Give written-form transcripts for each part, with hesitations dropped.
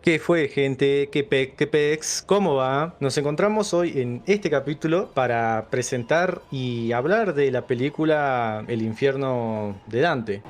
¿Qué fue, gente? ¿Qué pex? ¿Cómo va? Nos encontramos hoy en este capítulo para presentar y hablar de la película El infierno de Dante.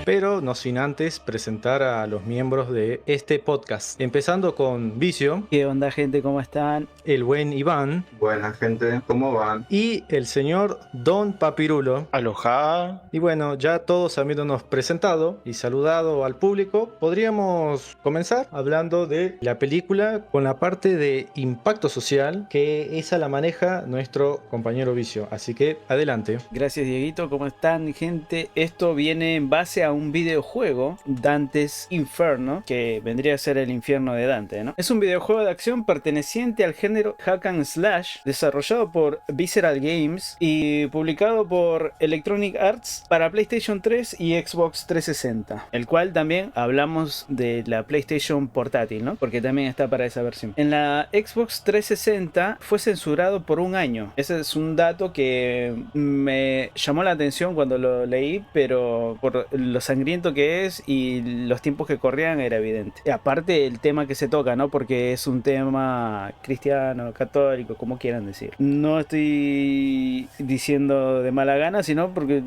Pero no sin antes presentar a los miembros de este podcast. Empezando con Vicio, ¿Qué onda, gente? ¿Cómo están? el buen Iván Buena gente, ¿cómo van? y el señor Don Papirulo. Aloha. Y bueno, ya todos habiéndonos presentado y saludado al público, podríamos comenzar hablando de la película con la parte de impacto social, que esa la maneja nuestro compañero Vicio. Así que adelante. Gracias, Dieguito. ¿Cómo están, gente? Esto viene en base a un videojuego, Dante's Inferno, que vendría a ser el infierno de Dante, ¿no? Es un videojuego de acción perteneciente al género Hack and Slash, desarrollado por Visceral Games y publicado por Electronic Arts para PlayStation 3 y Xbox 360, el cual también hablamos de la PlayStation portátil, ¿no? Porque también está para esa versión. En la Xbox 360 fue censurado por un año. Ese es un dato que me llamó la atención cuando lo leí, pero por lo sangriento que es y los tiempos que corrían era evidente. Y aparte el tema que se toca, ¿no? Porque es un tema cristiano, católico, como quieran decir. No estoy diciendo de mala gana, sino porque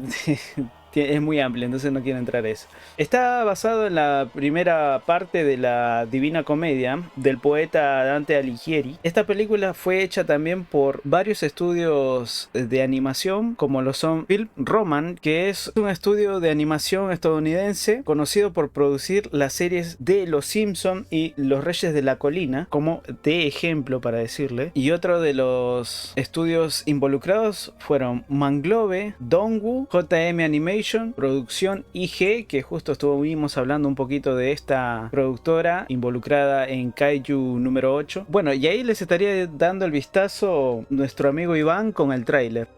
es muy amplio, entonces no quiero entrar a eso. Está basado en la primera parte de la Divina Comedia del poeta Dante Alighieri. Esta película fue hecha también por varios estudios de animación, como lo son Film Roman, que es un estudio de animación estadounidense conocido por producir las series de Los Simpson y Los Reyes de la Colina, como de ejemplo para decirle. Y otro de los estudios involucrados fueron Manglove, Dongwu, JM Animation, producción IG, que justo estuvimos hablando un poquito de esta productora involucrada en Kaiju número 8. Bueno, y ahí les estaría dando el vistazo nuestro amigo Iván con el tráiler.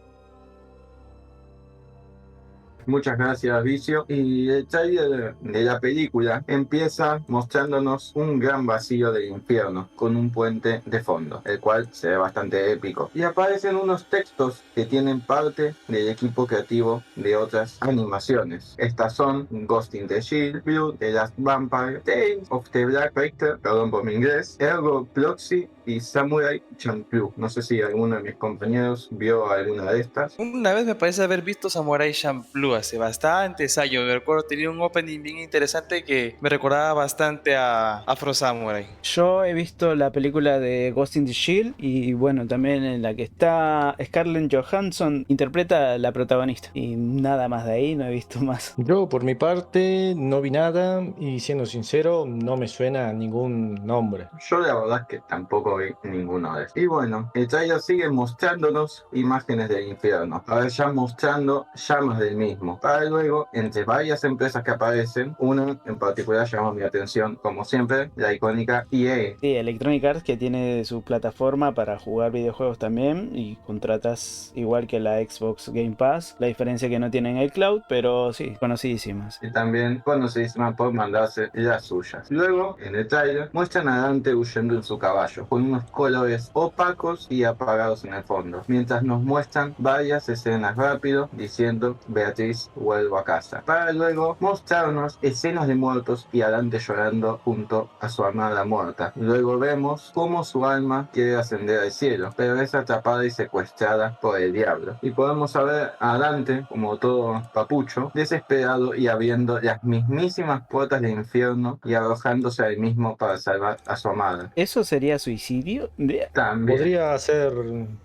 Muchas gracias, Vicio. Y el trailer de la película empieza mostrándonos un gran vacío del infierno con un puente de fondo, el cual se ve bastante épico. Y aparecen unos textos que tienen parte del equipo creativo de otras animaciones. Estas son Ghost in the Shield, Blue, The Last Vampire, Tales of the Black Rector, perdón por mi inglés, Ergo Proxy y Samurai Champloo. No sé si alguno de mis compañeros vio alguna de estas. Una vez me parece haber visto Samurai Champloo hace bastantes años. Me recuerdo, tenía un opening bien interesante que me recordaba bastante a Afro Samurai. Yo he visto la película de Ghost in the Shield y bueno, también en la que está Scarlett Johansson interpreta a la protagonista. Y nada más de ahí, no he visto más. Yo por mi parte no vi nada y siendo sincero no me suena ningún nombre. Yo la verdad es que tampoco vi ninguno de estos. Y bueno, el trailer sigue mostrándonos imágenes del infierno. Ahora ya mostrando llamas del mismo. Para luego, entre varias empresas que aparecen, una en particular llama mi atención, como siempre, la icónica EA. Sí, Electronic Arts, que tiene su plataforma para jugar videojuegos también y contratas igual que la Xbox Game Pass. La diferencia es que no tienen el cloud, pero sí, conocidísimas. Y también conocidísima por mandarse las suyas. Luego, en el trailer, muestran a Dante huyendo en su caballo, con unos colores opacos y apagados en el fondo, mientras nos muestran varias escenas rápido diciendo Beatriz vuelvo a casa, para luego mostrarnos escenas de muertos y a Dante llorando junto a su amada muerta. Luego vemos cómo su alma quiere ascender al cielo, pero es atrapada y secuestrada por el diablo. Y podemos ver a Dante, como todo papucho, desesperado y abriendo las mismísimas puertas del infierno y arrojándose al mismo para salvar a su amada. ¿Eso sería suicidio? También.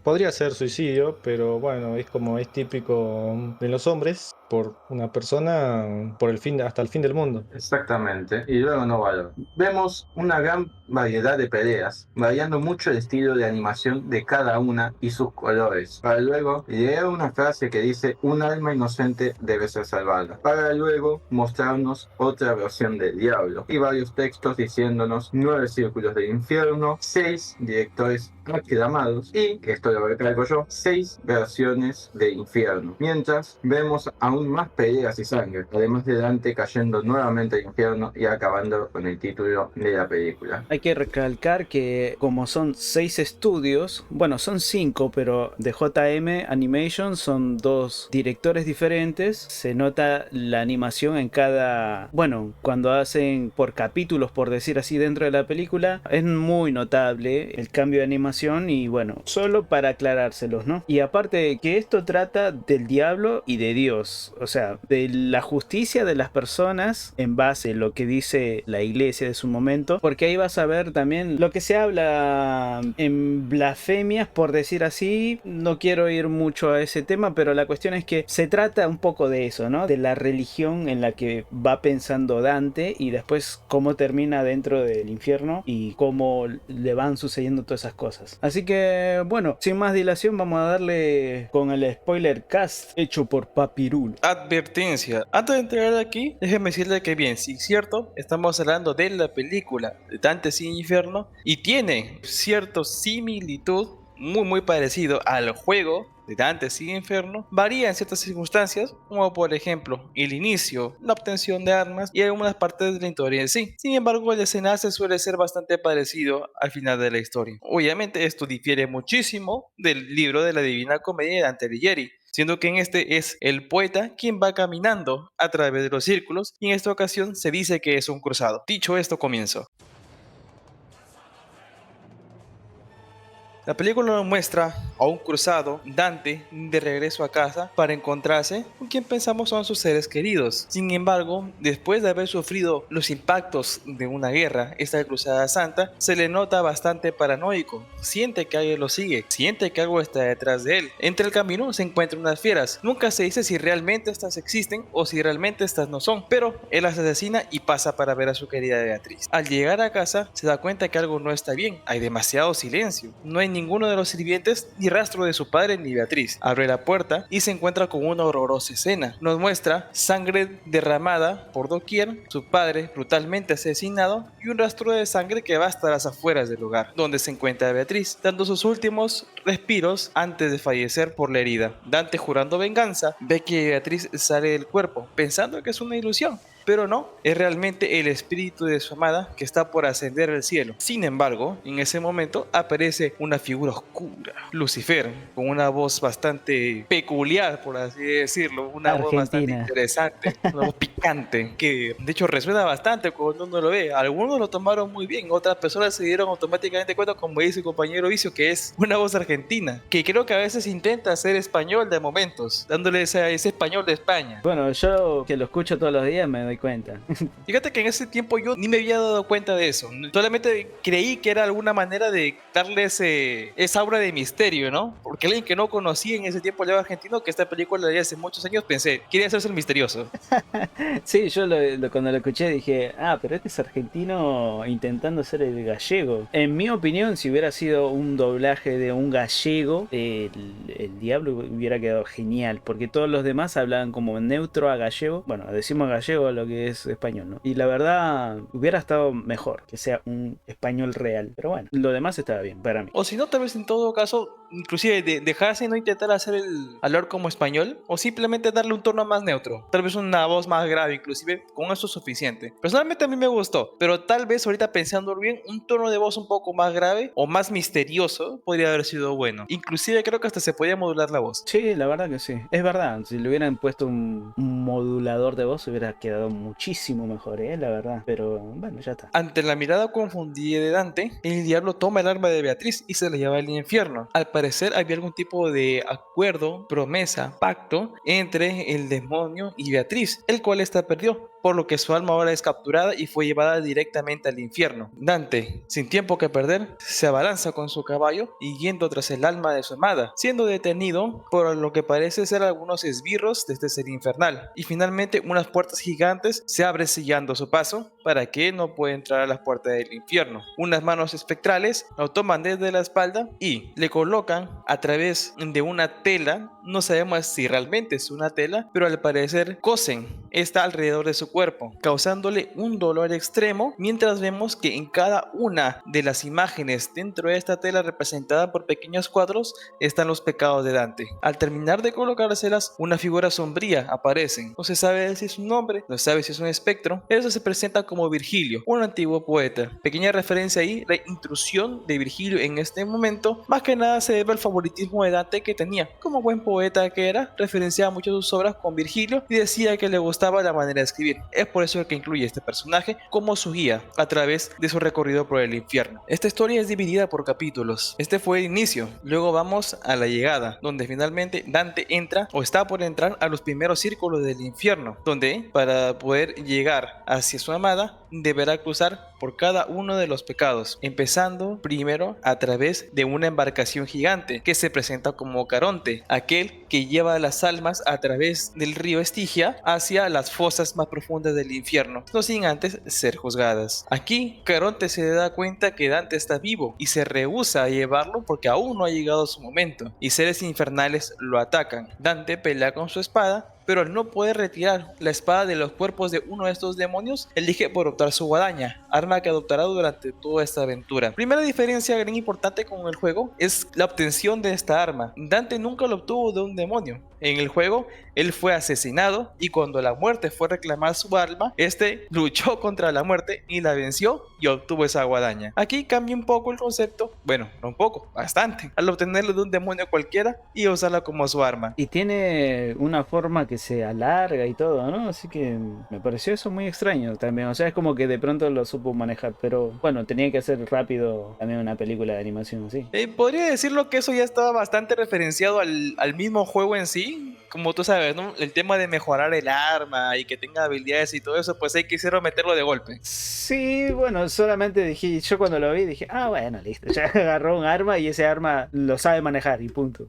Podría ser suicidio, pero bueno, es como es típico de los hombres por una persona por el fin hasta el fin del mundo. Exactamente, y luego no valor. Vemos una gran variedad de peleas, variando mucho el estilo de animación de cada una y sus colores, para luego leer una frase que dice un alma inocente debe ser salvada, para luego mostrarnos otra versión del diablo y varios textos diciéndonos 9 círculos del infierno, 6 directores aclamados y, que esto lo recalco yo, 6 versiones de infierno, mientras vemos a aún más peleas y sangre, además de Dante cayendo nuevamente al infierno y acabando con el título de la película. Hay que recalcar que como son 6 estudios, bueno, son 5, pero de JM Animation son 2 directores diferentes. Se nota la animación en cada, bueno, cuando hacen por capítulos, por decir así, dentro de la película, es muy notable el cambio de animación. Y bueno, solo para aclarárselos, ¿no? Y aparte que esto trata del diablo y de Dios, o sea, de la justicia de las personas en base a lo que dice la iglesia de su momento, porque ahí vas a ver también lo que se habla en blasfemias, por decir así. No quiero ir mucho a ese tema, pero la cuestión es que se trata un poco de eso, ¿no? De la religión en la que va pensando Dante y después cómo termina dentro del infierno y cómo le van sucediendo todas esas cosas. Así que bueno, sin más dilación vamos a darle con el spoiler cast hecho por Papirul. Advertencia. Antes de entrar aquí, déjeme decirle que bien, sí es cierto, estamos hablando de la película de Dante sin Infierno y tiene cierta similitud muy parecido al juego de Dante sin Infierno. Varía en ciertas circunstancias, como por ejemplo el inicio, la obtención de armas y algunas partes de la historia en sí. Sin embargo, el desenlace suele ser bastante parecido al final de la historia. Obviamente esto difiere muchísimo del libro de la Divina Comedia de Dante Alighieri, siendo que en este es el poeta quien va caminando a través de los círculos y en esta ocasión se dice que es un cruzado. Dicho esto, comienzo. La película nos muestra a un cruzado, Dante, de regreso a casa para encontrarse con quien pensamos son sus seres queridos. Sin embargo, después de haber sufrido los impactos de una guerra, esta cruzada santa, se le nota bastante paranoico. Siente que alguien lo sigue, siente que algo está detrás de él. Entre el camino se encuentran unas fieras. Nunca se dice si realmente estas existen o si realmente estas no son, pero él las asesina y pasa para ver a su querida Beatriz. Al llegar a casa, se da cuenta que algo no está bien. Hay demasiado silencio. No hay ninguno de los sirvientes ni rastro de su padre ni Beatriz. Abre la puerta y se encuentra con una horrorosa escena. Nos muestra sangre derramada por doquier, su padre brutalmente asesinado y un rastro de sangre que va hasta las afueras del lugar, donde se encuentra Beatriz, dando sus últimos respiros antes de fallecer por la herida. Dante, jurando venganza, ve que Beatriz sale del cuerpo, pensando que es una ilusión. Pero no, es realmente el espíritu de su amada que está por ascender al cielo. Sin embargo, en ese momento aparece una figura oscura, Lucifer, con una voz bastante peculiar, por así decirlo, una voz bastante interesante, una voz picante, que de hecho resuena bastante cuando uno lo ve. Algunos lo tomaron muy bien, otras personas se dieron automáticamente cuenta, como dice el compañero Vicio, que es una voz argentina, que creo que a veces intenta ser español de momentos, dándole ese español de España. Bueno, yo que lo escucho todos los días me doy cuenta. Fíjate que en ese tiempo yo ni me había dado cuenta de eso. Solamente creí que era alguna manera de darle esa aura de misterio, ¿no? Porque alguien que no conocía en ese tiempo el argentino, que esta película de hace muchos años, pensé, quería hacerse el misterioso. Sí, yo cuando lo escuché dije, pero este es argentino intentando ser el gallego. En mi opinión, si hubiera sido un doblaje de un gallego, el diablo hubiera quedado genial, porque todos los demás hablaban como neutro a gallego. Bueno, decimos gallego a lo que es español, ¿no? Y la verdad, hubiera estado mejor que sea un español real. Pero bueno, lo demás estaba bien para mí. O si no, tal vez en todo caso, inclusive dejarse y no intentar hacer el hablar como español, o simplemente darle un tono más neutro. Tal vez una voz más grave, inclusive, con eso es suficiente. Personalmente a mí me gustó, pero tal vez ahorita pensando bien, un tono de voz un poco más grave o más misterioso podría haber sido bueno. Inclusive creo que hasta se podía modular la voz. Sí, la verdad que sí. Es verdad, si le hubieran puesto un modulador de voz hubiera quedado muchísimo mejor, la verdad. Pero bueno, ya está. Ante la mirada confundida de Dante, el diablo toma el arma de Beatriz y se la lleva al infierno. Al parecer había algún tipo de acuerdo, promesa, pacto entre el demonio y Beatriz, el cual esta perdió, por lo que su alma ahora es capturada y fue llevada directamente al infierno. Dante, sin tiempo que perder, se abalanza con su caballo y yendo tras el alma de su amada, siendo detenido por lo que parece ser algunos esbirros de este ser infernal. Y finalmente unas puertas gigantes se abren sellando su paso para que él no pueda entrar a las puertas del infierno. Unas manos espectrales lo toman desde la espalda y le colocan a través de una tela no sabemos si realmente es una tela, pero al parecer cosen esta alrededor de su cuerpo, causándole un dolor extremo, mientras vemos que en cada una de las imágenes dentro de esta tela representada por pequeños cuadros están los pecados de Dante. Al terminar de colocárselas, una figura sombría aparece. No se sabe si es un hombre, no se sabe si es un espectro. Eso se presenta como Virgilio, un antiguo poeta. Pequeña referencia ahí, la intrusión de Virgilio en este momento, más que nada se debe al favoritismo de Dante que tenía. Como buen poeta que era, referenciaba mucho sus obras con Virgilio y decía que le gustaba la manera de escribir. Es por eso que incluye este personaje como su guía a través de su recorrido por el infierno. Esta historia es dividida por capítulos. Este fue el inicio, luego vamos a la llegada, donde finalmente Dante entra o está por entrar a los primeros círculos del infierno, donde para poder llegar hacia su amada deberá cruzar por cada uno de los pecados, empezando primero a través de una embarcación gigante que se presenta como Caronte, aquel que lleva las almas a través del río Estigia hacia las fosas más profundas del infierno, no sin antes ser juzgadas. Aquí Caronte se da cuenta que Dante está vivo y se rehúsa a llevarlo porque aún no ha llegado su momento, y seres infernales lo atacan. Dante pelea con su espada, pero al no poder retirar la espada de los cuerpos de uno de estos demonios, elige por optar su guadaña, arma que adoptará durante toda esta aventura. Primera diferencia gran importante con el juego es la obtención de esta arma. Dante nunca lo obtuvo de un demonio. En el juego, él fue asesinado y cuando la muerte fue a reclamar su alma, este luchó contra la muerte y la venció y obtuvo esa guadaña. Aquí cambia un poco el concepto, bueno, no un poco, bastante, al obtenerlo de un demonio cualquiera y usarla como su arma. Y tiene una forma que se alarga y todo, ¿no? Así que me pareció eso muy extraño también. O sea, es como que de pronto lo supo manejar, pero bueno, tenía que hacer rápido también una película de animación así. Podría decirlo que eso ya estaba bastante referenciado al mismo juego en sí. Como tú sabes, ¿no? El tema de mejorar el arma y que tenga habilidades y todo eso, pues ahí quisieron meterlo de golpe. Sí, bueno, solamente dije, yo cuando lo vi dije, ah, bueno, listo, ya agarró un arma y ese arma lo sabe manejar y punto.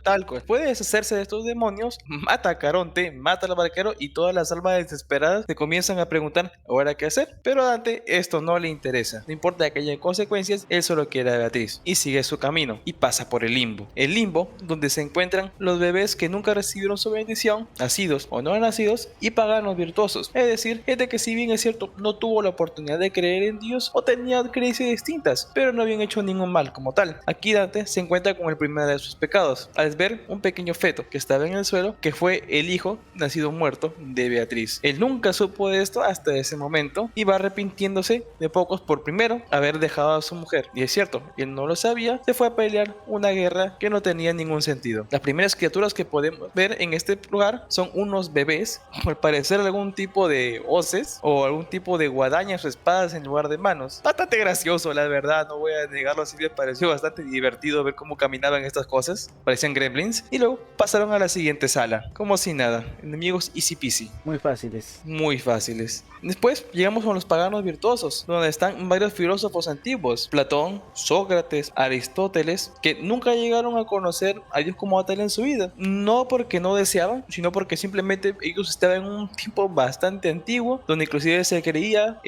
Tal cual. Puede deshacerse de estos demonios, mata a Caronte, mata al barquero y todas las almas desesperadas se comienzan a preguntar, ¿ahora qué hacer? Pero a Dante esto no le interesa. No importa que haya consecuencias, él solo quiere a Beatriz y sigue su camino y pasa por el limbo. El limbo donde se encuentran los bebés que nunca recibieron su bendición, nacidos o no nacidos, y paganos virtuosos, es decir, gente que si bien es cierto no tuvo la oportunidad de creer en Dios o tenía creencias distintas, pero no habían hecho ningún mal como tal. Aquí Dante se encuentra con el primero de sus pecados, al ver un pequeño feto que estaba en el suelo, que fue el hijo nacido muerto de Beatriz. Él nunca supo de esto hasta ese momento y va arrepintiéndose de pocos por primero haber dejado a su mujer, y es cierto, él no lo sabía, se fue a pelear una guerra que no tenía ningún sentido. Las primeras criaturas que podemos ver en este lugar son unos bebés, al parecer algún tipo de hoces o algún tipo de guadañas o espadas en lugar de manos. Bastante gracioso, la verdad, no voy a negarlo, así me pareció bastante divertido ver cómo caminaban estas cosas, parecían gremlins, y luego pasaron a la siguiente sala, como si nada, enemigos easy peasy. Muy fáciles. Muy fáciles. Después llegamos con los paganos virtuosos, donde están varios filósofos antiguos, Platón, Sócrates, Aristóteles, que nunca llegaron a conocer a Dios como tal en su vida. No porque no deseaban, sino porque simplemente ellos estaban en un tiempo bastante antiguo, donde inclusive se creía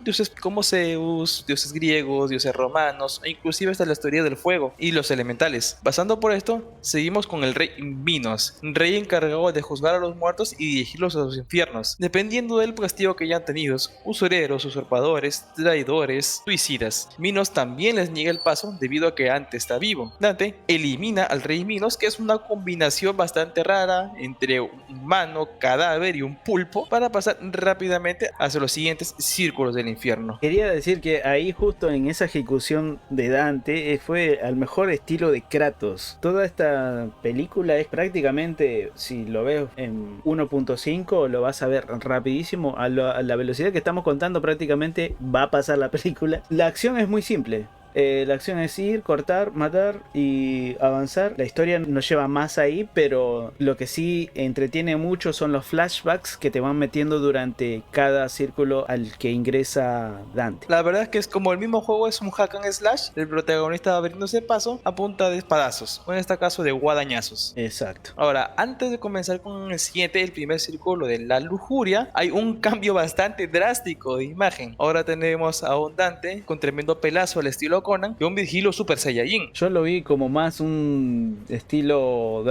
dioses como Zeus, dioses griegos, dioses romanos, e inclusive hasta la teoría del fuego y los elementales. Pasando por esto, seguimos con el rey Minos, rey encargado de juzgar a los muertos y dirigirlos a los infiernos, dependiendo del castigo que hayan tenido, usureros, usurpadores, traidores, suicidas. Minos también les niega el paso debido a que Dante está vivo. Dante elimina al rey Minos, que es una combinación bastante rara entre un humano, cadáver y un pulpo, para pasar rápidamente hacia los siguientes círculos del infierno. Quería decir que ahí justo en esa ejecución de Dante fue al mejor estilo de Kratos. Toda esta película es prácticamente, si lo ves en 1.5 lo vas a ver rapidísimo, a la velocidad que estamos contando prácticamente va a pasar la película. La acción es muy simple. La acción es ir, cortar, matar y avanzar. La historia nos lleva más ahí, pero lo que sí entretiene mucho son los flashbacks que te van metiendo durante cada círculo al que ingresa Dante. La verdad es que es como el mismo juego, es un hack and slash. El protagonista va abriéndose paso a punta de espadazos, o en este caso de guadañazos. Exacto. Ahora, antes de comenzar con el siguiente, el primer círculo de la lujuria, hay un cambio bastante drástico de imagen. Ahora tenemos a un Dante con tremendo pelazo al estilo estilo Conan que un vigilo Super Saiyajin. Yo lo vi como más un estilo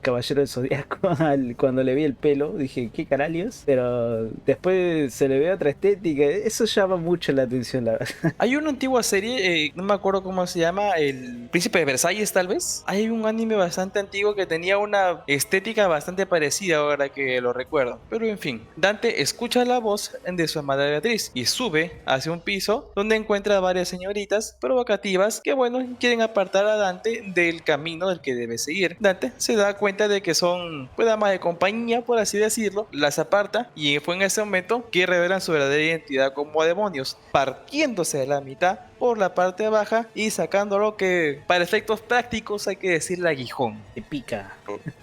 Caballero del Zodiaco cuando le vi el pelo. Dije, ¿qué caralios? Pero después se le ve otra estética. Eso llama mucho la atención, la verdad. Hay una antigua serie, no me acuerdo cómo se llama, El Príncipe de Versalles tal vez. Hay un anime bastante antiguo que tenía una estética bastante parecida ahora que lo recuerdo. Pero en fin, Dante escucha la voz de su amada Beatriz y sube hacia un piso donde encuentra a varias señoritas provocativas que bueno, quieren apartar a Dante del camino del que debe seguir. Dante se da cuenta de que son pues damas de compañía, por así decirlo, las aparta y fue en ese momento que revelan su verdadera identidad como demonios, partiéndose de la mitad por la parte baja y sacándolo que para efectos prácticos hay que decirle aguijón. Te pica.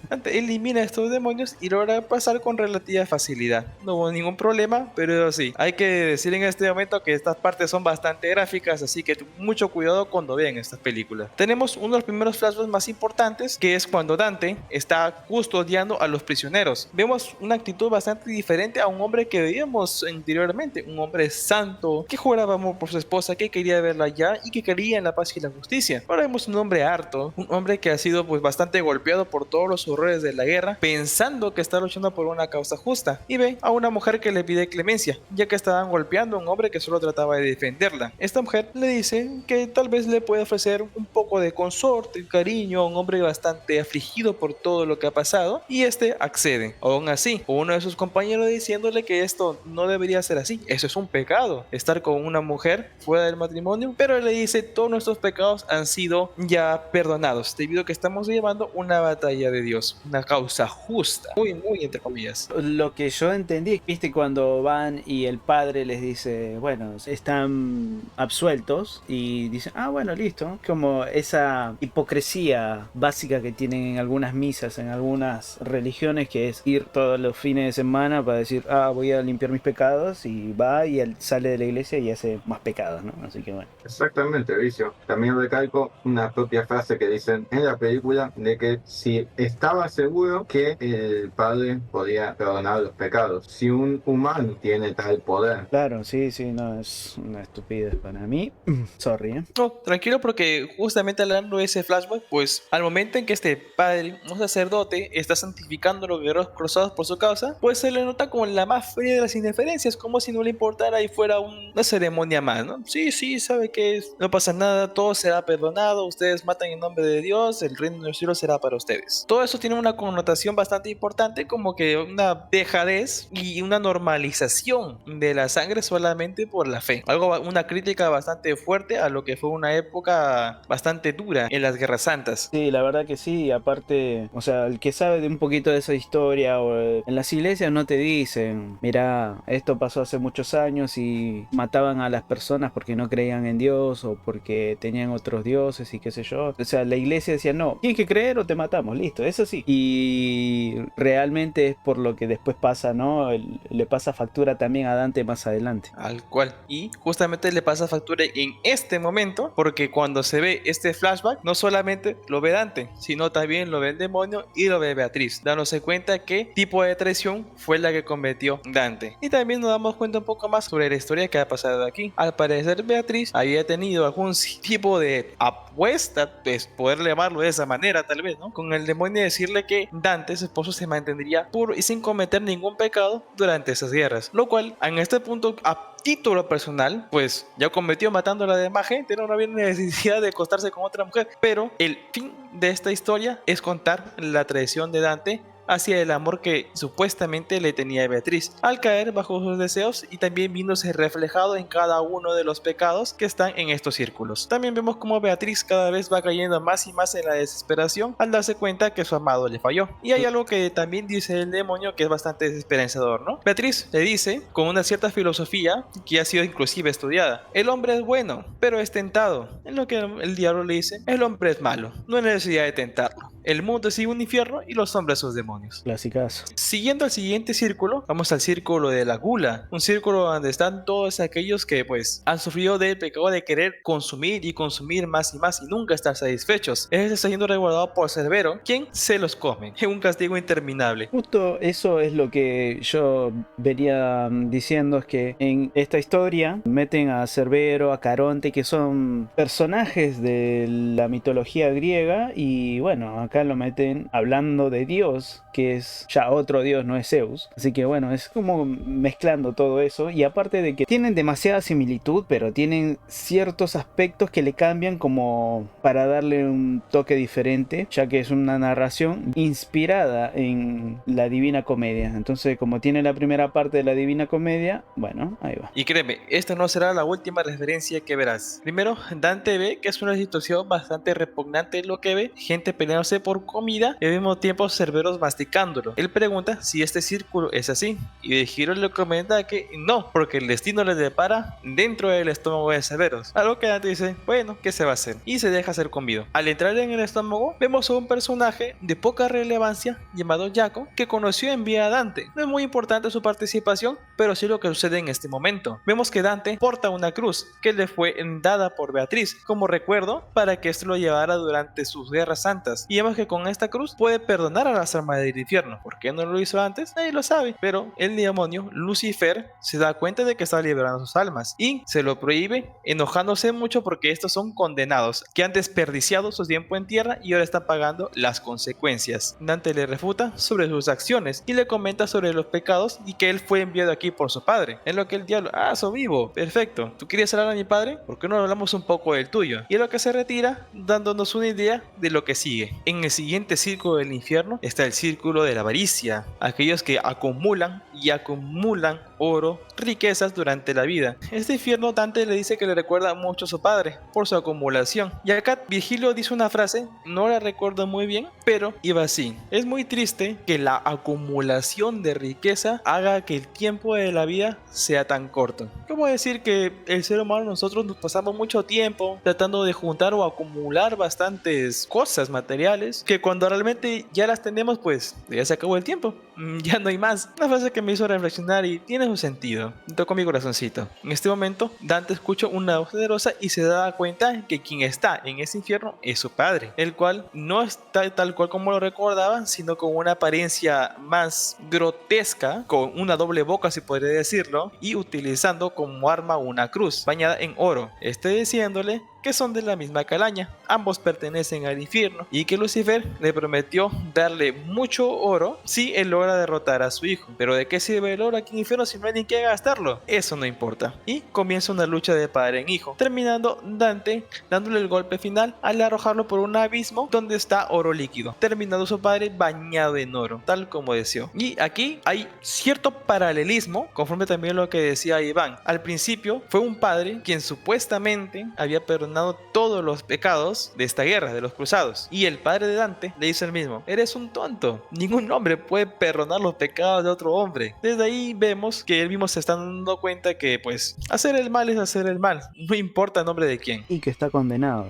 Dante elimina a estos demonios y logra pasar con relativa facilidad. No hubo ningún problema, pero sí, hay que decir en este momento que estas partes son bastante gráficas, así que mucho cuidado cuando vean estas películas. Tenemos uno de los primeros flashbacks más importantes, que es cuando Dante está custodiando a los prisioneros. Vemos una actitud bastante diferente a un hombre que veíamos anteriormente, un hombre santo, que juraba amor por su esposa, que quería verla ya y que creía en la paz y la justicia. Ahora vemos un hombre harto, un hombre que ha sido pues bastante golpeado por todos los horrores de la guerra, pensando que está luchando por una causa justa, y ve a una mujer que le pide clemencia, ya que estaban golpeando a un hombre que solo trataba de defenderla. Esta mujer le dice que tal vez le puede ofrecer un poco de consorte, cariño a un hombre bastante afligido por todo lo que ha pasado, y este accede. Aún así, uno de sus compañeros diciéndole que esto no debería ser así, eso es un pecado, estar con una mujer fuera del matrimonio, pero él le dice todos nuestros pecados han sido ya perdonados, debido a que estamos llevando una batalla de Dios, una causa justa, muy entre comillas. Lo que yo entendí, viste, cuando van y el padre les dice, bueno, están absueltos, y dicen, ah, bueno, listo. Como esa hipocresía básica que tienen en algunas misas, en algunas religiones, que es ir todos los fines de semana para decir, ah, voy a limpiar mis pecados, y va y él sale de la iglesia y hace más pecados, ¿no? Así que bueno. Exactamente, Vicio. También recalco una propia frase que dicen en la película de que si estaba seguro que el padre podía perdonar los pecados, si un humano tiene tal poder. Claro, sí, no, es una estupidez para mí. Sorry, ¿eh? No, tranquilo, porque justamente hablando de ese flashback, pues al momento en que este padre, un sacerdote, está santificando a los guerreros cruzados por su causa, pues se le nota como la más fría de las indiferencias, como si no le importara y fuera una ceremonia más, ¿no? Sí, sabe que no pasa nada, todo será perdonado, ustedes matan en nombre de Dios, el reino de los cielos será para ustedes. Todo eso tiene una connotación bastante importante, como que una dejadez y una normalización de la sangre solamente por la fe. Una crítica bastante fuerte a lo que fue una época bastante dura en las guerras santas. Sí, la verdad que sí, aparte, o sea, el que sabe de un poquito de esa historia, o en las iglesias no te dicen, mira, esto pasó hace muchos años y mataban a las personas porque no creían en Dios o porque tenían otros dioses y qué sé yo. O sea, la iglesia decía, no, tienes que creer o te matamos, listo, eso sí. Y realmente es por lo que después pasa, ¿no? Le pasa factura también a Dante más adelante. Al cual. Y justamente le pasa factura en este momento, porque cuando se ve este flashback, no solamente lo ve Dante, sino también lo ve el demonio y lo ve Beatriz, dándose cuenta qué tipo de traición fue la que cometió Dante. Y también nos damos cuenta un poco más sobre la historia que ha pasado aquí. Al parecer Beatriz había tenido algún tipo de apuesta, pues poder llamarlo de esa manera tal vez, ¿no? Con el demonio, decirle que Dante, su esposo, se mantendría puro y sin cometer ningún pecado durante esas guerras, lo cual en este punto, a título personal, pues ya cometió matando a la demás gente, no había necesidad de acostarse con otra mujer, pero el fin de esta historia es contar la traición de Dante hacia el amor que supuestamente le tenía a Beatriz, al caer bajo sus deseos y también viéndose reflejado en cada uno de los pecados que están en estos círculos. También vemos como Beatriz cada vez va cayendo más y más en la desesperación al darse cuenta que su amado le falló. Y hay algo que también dice el demonio que es bastante desesperanzador, ¿no? Beatriz le dice, con una cierta filosofía que ha sido inclusive estudiada, el hombre es bueno, pero es tentado. En lo que el diablo le dice, el hombre es malo, no hay necesidad de tentarlo. el mundo sigue un infierno y los hombres sus demonios. Clasicazo. Siguiendo al siguiente círculo, vamos al círculo de la gula, un círculo donde están todos aquellos que pues han sufrido del pecado de querer consumir y consumir más y más y nunca estar satisfechos. Este está siendo resguardado por Cerbero, quien se los come en un castigo interminable. Justo eso es lo que yo venía diciendo, es que en esta historia meten a Cerbero, a Caronte, que son personajes de la mitología griega, y bueno, acá lo meten hablando de Dios, que es ya otro dios, no es Zeus. Así que bueno, es como mezclando todo eso, y aparte de que tienen demasiada similitud, pero tienen ciertos aspectos que le cambian como para darle un toque diferente, ya que es una narración inspirada en la Divina Comedia. Entonces, como tiene la primera parte de la Divina Comedia, bueno, ahí va. Y créeme, esta no será la última referencia que verás. Primero, Dante ve que es una situación bastante repugnante lo que ve, gente peleándose por comida y al mismo tiempo Cerberos masticándolo. Él pregunta si este círculo es así, y Virgilio le comenta que no, porque el destino le depara dentro del estómago de Cerberos. A lo que Dante dice, bueno, ¿qué se va a hacer? Y se deja ser comido. Al entrar en el estómago, vemos a un personaje de poca relevancia llamado Jaco, que conoció en vida a Dante. No es muy importante su participación, pero sí lo que sucede en este momento. Vemos que Dante porta una cruz que le fue dada por Beatriz como recuerdo para que esto lo llevara durante sus guerras santas. Y vemos que con esta cruz puede perdonar a las almas del infierno. ¿Por qué no lo hizo antes? Nadie lo sabe. Pero el demonio Lucifer se da cuenta de que está liberando sus almas y se lo prohíbe, enojándose mucho porque estos son condenados que han desperdiciado su tiempo en tierra y ahora están pagando las consecuencias. Dante le refuta sobre sus acciones y le comenta sobre los pecados y que él fue enviado aquí por su padre. En lo que el diablo, soy vivo, perfecto. ¿Tú querías hablar a mi padre? ¿Por qué no hablamos un poco del tuyo? Y en lo que se retira, dándonos una idea de lo que sigue. En el siguiente círculo del infierno está el círculo de la avaricia, aquellos que acumulan y acumulan oro, riquezas durante la vida. Este infierno Dante le dice que le recuerda mucho a su padre por su acumulación. Y acá Virgilio dice una frase, no la recuerdo muy bien, pero iba así: es muy triste que la acumulación de riqueza haga que el tiempo de la vida sea tan corto. ¿Cómo decir que el ser humano, nosotros nos pasamos mucho tiempo tratando de juntar o acumular bastantes cosas materiales que cuando realmente ya las tenemos, pues ya se acabó el tiempo, ya no hay más? Una frase que me hizo reflexionar y tiene su sentido, tocó mi corazoncito. En este momento Dante escucha una voz poderosa y se da cuenta que quien está en ese infierno es su padre, el cual no está tal cual como lo recordaba, sino con una apariencia más grotesca, con una doble boca, si podría decirlo, y utilizando como arma una cruz bañada en oro, diciéndole que son de la misma calaña, ambos pertenecen al infierno y que Lucifer le prometió darle mucho oro si él logra derrotar a su hijo. Pero ¿de qué sirve el oro aquí en el infierno si no hay ni que gastarlo? Eso no importa. Y comienza una lucha de padre en hijo, terminando Dante dándole el golpe final al arrojarlo por un abismo donde está oro líquido, terminando su padre bañado en oro, tal como deseó. Y aquí hay cierto paralelismo, conforme también a lo que decía Iván. Al principio fue un padre quien supuestamente había perdonado todos los pecados de esta guerra de los cruzados, y el padre de Dante le dice el mismo: eres un tonto, ningún hombre puede perdonar los pecados de otro hombre. Desde ahí vemos que él mismo se está dando cuenta que pues hacer el mal es hacer el mal, no importa el nombre de quién, y que está condenado.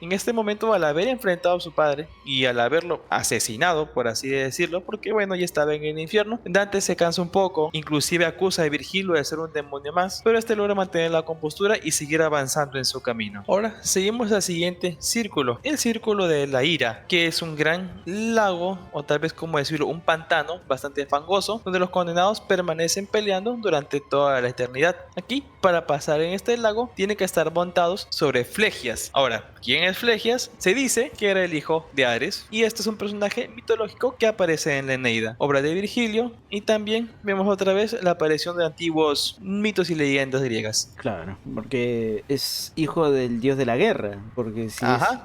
En este momento, al haber enfrentado a su padre y al haberlo asesinado, por así decirlo, porque bueno, ya estaba en el infierno, Dante se cansa un poco, inclusive acusa a Virgilio de ser un demonio más, pero este logra mantener la compostura y seguir avanzando en su camino. Ahora seguimos al siguiente círculo, el círculo de la ira, que es un gran lago, o tal vez como decirlo, un pantano bastante fangoso, donde los condenados permanecen peleando durante toda la eternidad. Aquí, para pasar en este lago, tienen que estar montados sobre Flegias. Ahora, ¿quién es Flegias? Se dice que era el hijo de Ares, y este es un personaje mitológico que aparece en la Eneida, obra de Virgilio, y también vemos otra vez la aparición de antiguos mitos y leyendas griegas. Claro, porque es hijo del dios de la guerra, porque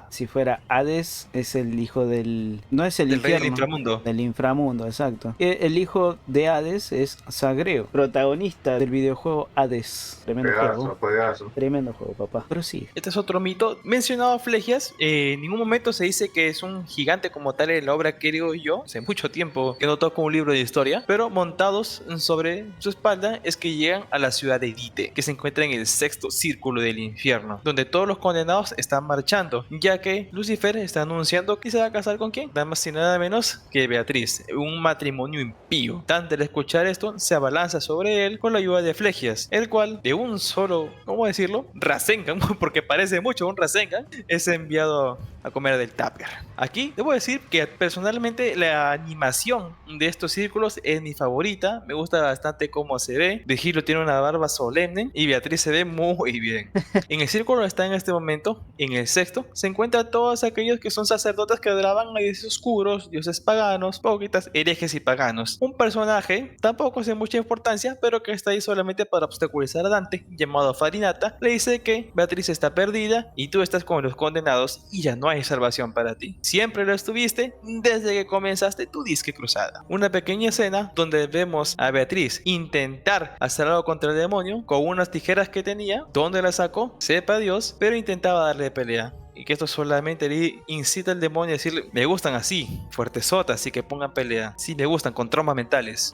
si fuera Hades es el hijo del... no es el del infierno, rey del inframundo. Del inframundo, exacto. El hijo de Hades es Zagreo, protagonista del videojuego Hades. Tremendo juego. Juegazo. Tremendo juego, papá. Pero sí. Este es otro mito mencionado a Flegias. En ningún momento se dice que es un gigante como tal en la obra que digo yo. Hace mucho tiempo que no toco un libro de historia, pero montados sobre su espalda es que llegan a la ciudad de Dite, que se encuentra en el sexto círculo del infierno, donde todos los condenados están marchando, ya que Lucifer está anunciando que se va a casar con quién, nada más y nada menos que Beatriz, un matrimonio impío. Dante, al escuchar esto, se abalanza sobre él con la ayuda de Flegias, el cual de un solo, ¿cómo decirlo? Rasengan, porque parece mucho un Rasengan, es enviado a comer del tupper. Aquí debo decir que personalmente la animación de estos círculos es mi favorita, me gusta bastante cómo se ve. Virgilio tiene una barba solemne y Beatriz se ve muy bien. En el círculo está en este momento, en el sexto, se encuentran todos aquellos que son sacerdotes que adoraban a dioses oscuros, dioses paganos, hipócritas, herejes y paganos. Un personaje, tampoco hace mucha importancia, pero que está ahí solamente para obstaculizar a Dante, llamado Farinata, le dice que Beatriz está perdida y tú estás con los condenados y ya no hay salvación para ti. Siempre lo estuviste desde que comenzaste tu disque cruzada. Una pequeña escena donde vemos a Beatriz intentar hacer algo contra el demonio con unas tijeras que tenía. ¿Dónde las sacó? Sepa Dios, pero intentaba darle pelea. Y que esto solamente le incita al demonio a decirle: me gustan así, fuertesotas, así que pongan pelea. Sí, me gustan, con traumas mentales.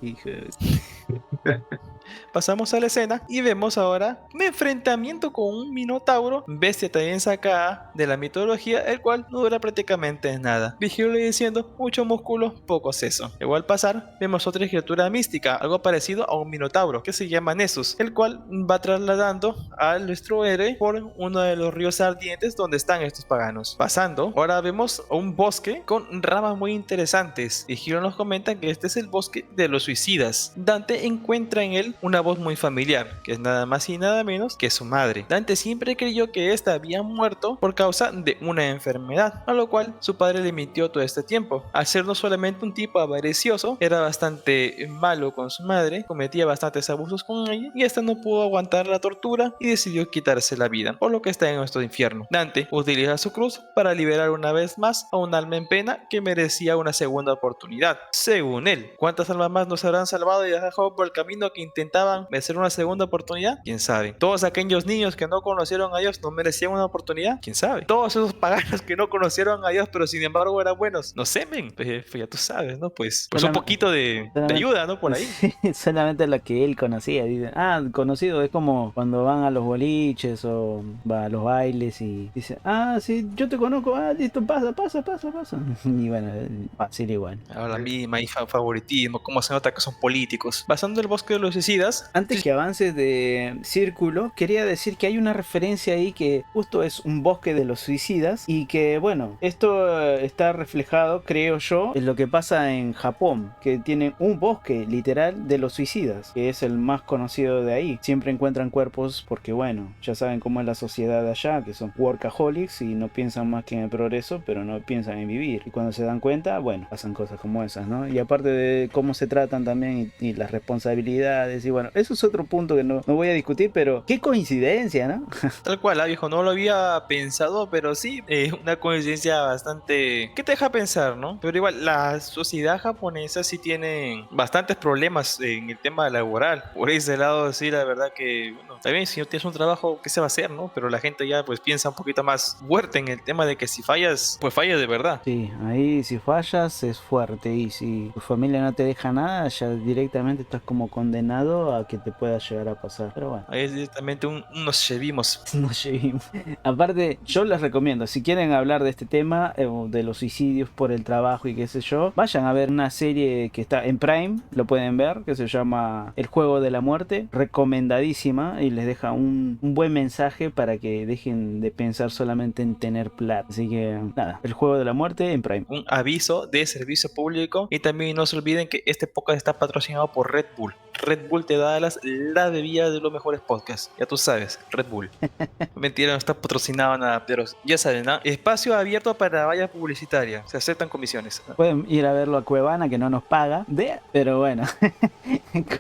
Pasamos a la escena y vemos ahora un enfrentamiento con un minotauro, bestia también sacada de la mitología, el cual no dura prácticamente nada. Vigilio diciendo: mucho músculo, poco seso. Luego al pasar, vemos otra criatura mística, algo parecido a un minotauro, que se llama Nessus, el cual va trasladando a nuestro héroe por uno de los ríos ardientes donde están estos paganos. Pasando, ahora vemos un bosque con ramas muy interesantes. Vigilio nos comenta que este es el bosque de los suicidas. Dante encuentra en él una voz muy familiar, que es nada más y nada menos que su madre. Dante siempre creyó que ésta había muerto por causa de una enfermedad, a lo cual su padre le mintió todo este tiempo. Al ser no solamente un tipo avaricioso, era bastante malo con su madre, cometía bastantes abusos con ella, y esta no pudo aguantar la tortura y decidió quitarse la vida, por lo que está en nuestro infierno. Dante utiliza su cruz para liberar una vez más a un alma en pena que merecía una segunda oportunidad. Según él, ¿cuántas almas más nos habrán salvado y dejado por el camino que intentaban merecer una segunda oportunidad? ¿Quién sabe? Todos aquellos niños que no conocieron a Dios no merecían una oportunidad. ¿Quién sabe? Todos esos paganos que no conocieron a Dios pero sin embargo eran buenos, no sé, men. Pues ya tú sabes, ¿no? Pues un poquito de ayuda, ¿no? Por ahí. Sí, solamente lo que él conocía. Dice, conocido es como cuando van a los boliches o va a los bailes y dice: sí, yo te conozco, listo, pasa. Y bueno, fácil igual. Ahora misma hay favoritismo, cómo se nota que son políticos. Pasando el bosque de los suicidas. Antes que avances de círculo, quería decir que hay una referencia ahí que justo es un bosque de los suicidas y que, bueno, esto está reflejado, creo yo, en lo que pasa en Japón, que tienen un bosque literal de los suicidas, que es el más conocido de ahí. Siempre encuentran cuerpos porque, bueno, ya saben cómo es la sociedad de allá, que son workaholics y no piensan más que en el progreso, pero no piensan en vivir. Y cuando se dan cuenta, bueno, pasan cosas como esas, ¿no? Y aparte de cómo se tratan también y las responsabilidades, y bueno, eso es otro punto que no voy a discutir, pero qué coincidencia, ¿no? Tal cual, viejo, no lo había pensado, pero sí, una coincidencia bastante que te deja pensar, ¿no? Pero igual, la sociedad japonesa sí tiene bastantes problemas en el tema laboral. Por ese lado, sí, la verdad que, bueno, también si no tienes un trabajo, ¿qué se va a hacer, no? Pero la gente ya pues piensa un poquito más fuerte en el tema de que si fallas, pues fallas de verdad. Sí, ahí si fallas es fuerte, y si tu familia no te deja nada, ya directamente estás como condenado a que te pueda llegar a pasar. Pero bueno. Ahí es directamente unos chevimos. Nos llevimos. Aparte, yo les recomiendo, si quieren hablar de este tema, de los suicidios por el trabajo y qué sé yo, vayan a ver una serie que está en Prime, lo pueden ver, que se llama El Juego de la Muerte, recomendadísima, y les deja un buen mensaje para que dejen de pensar solamente en tener plata. Así que nada, El Juego de la Muerte en Prime. Un aviso de servicio público, y también no se olviden que este podcast está patrocinado por Red Bull. Red Bull te da la bebida de los mejores podcasts. Ya tú sabes, Red Bull. Mentira, no está patrocinado nada, pero ya saben, ¿no? Espacio abierto para valla publicitaria. Se aceptan comisiones. Pueden ir a verlo a Cuevana, que no nos paga, pero bueno.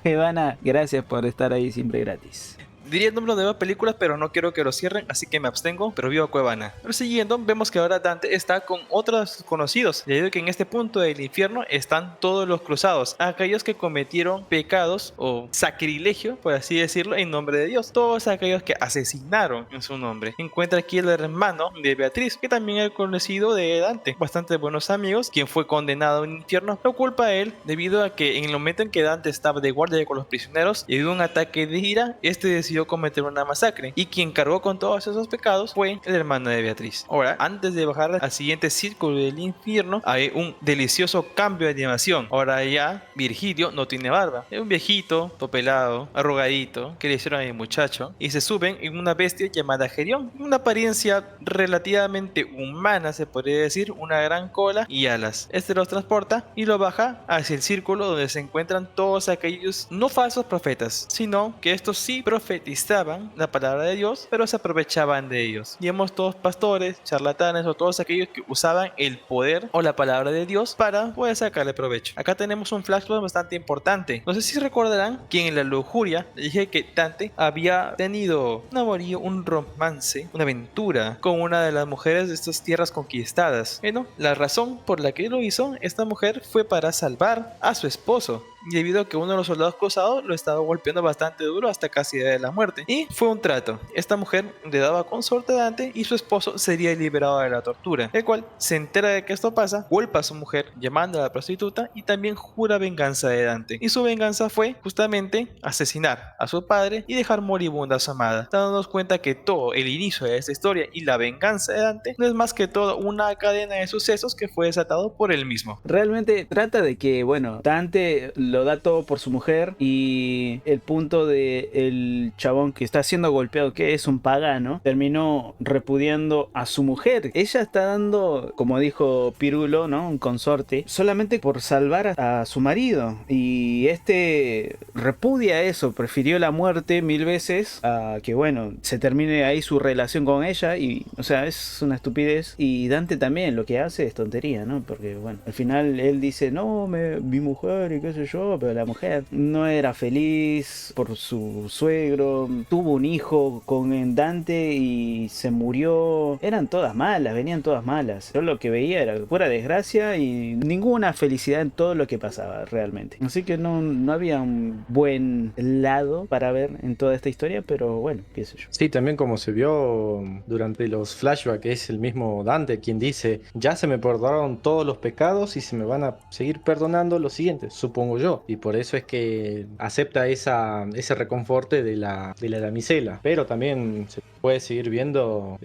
Cuevana, gracias por estar ahí siempre gratis. Diría el número de nuevas películas, pero no quiero que lo cierren, así que me abstengo, pero vivo a Cuevana. Pero siguiendo, vemos que ahora Dante está con otros conocidos, debido a que en este punto del infierno están todos los cruzados, aquellos que cometieron pecados o sacrilegio, por así decirlo, en nombre de Dios, todos aquellos que asesinaron en su nombre. Encuentra aquí el hermano de Beatriz, que también es conocido de Dante, bastante buenos amigos, quien fue condenado a un infierno. Lo culpa a él, debido a que en el momento en que Dante estaba de guardia con los prisioneros y hubo un ataque de ira, este decidió decidió cometer una masacre, y quien cargó con todos esos pecados fue el hermano de Beatriz. Ahora, antes de bajar al siguiente círculo del infierno, hay un delicioso cambio de animación. Ahora ya Virgilio no tiene barba, es un viejito, topelado, arrugadito, que le hicieron a mi muchacho, y se suben en una bestia llamada Gerión, una apariencia relativamente humana, se podría decir, una gran cola y alas. Este los transporta y lo baja hacia el círculo donde se encuentran todos aquellos no falsos profetas, sino que estos sí profetizaban la palabra de Dios, pero se aprovechaban de ellos. Y vemos todos pastores, charlatanes o todos aquellos que usaban el poder o la palabra de Dios para poder sacarle provecho. Acá tenemos un flashback bastante importante. No sé si recordarán que en la lujuria dije que Dante había tenido un amorío, un romance, una aventura con una de las mujeres de estas tierras conquistadas. Bueno, la razón por la que lo hizo esta mujer fue para salvar a su esposo, y debido a que uno de los soldados cruzados lo estaba golpeando bastante duro hasta casi de la muerte. Y fue un trato. Esta mujer le daba consorte a Dante y su esposo sería liberado de la tortura, el cual se entera de que esto pasa, culpa a su mujer llamando a la prostituta y también jura venganza de Dante. Y su venganza fue justamente asesinar a su padre y dejar moribunda a su amada, dándonos cuenta que todo el inicio de esta historia y la venganza de Dante no es más que todo una cadena de sucesos que fue desatado por él mismo. Realmente trata de que, bueno, Dante lo da todo por su mujer, y el punto de el chabón que está siendo golpeado, que es un pagano, terminó repudiando a su mujer. Ella está dando, como dijo Pirulo, ¿no?, un consorte, solamente por salvar a su marido, y este repudia eso, prefirió la muerte 1000 veces a que, bueno, se termine ahí su relación con ella. Y, o sea, es una estupidez. Y Dante también lo que hace es tontería, ¿no? Porque, bueno, al final él dice, no, mi mujer y qué sé yo, pero la mujer no era feliz por su suegro, tuvo un hijo con Dante y se murió. Eran todas malas, venían todas malas. Yo lo que veía era pura desgracia y ninguna felicidad en todo lo que pasaba realmente. Así que no había un buen lado para ver en toda esta historia, pero bueno, qué sé yo. Sí, también como se vio durante los flashbacks, es el mismo Dante quien dice, ya se me perdonaron todos los pecados y se me van a seguir perdonando los siguientes, supongo yo. Y por eso es que acepta ese reconforte de la damisela. Pero también se puede seguir viendo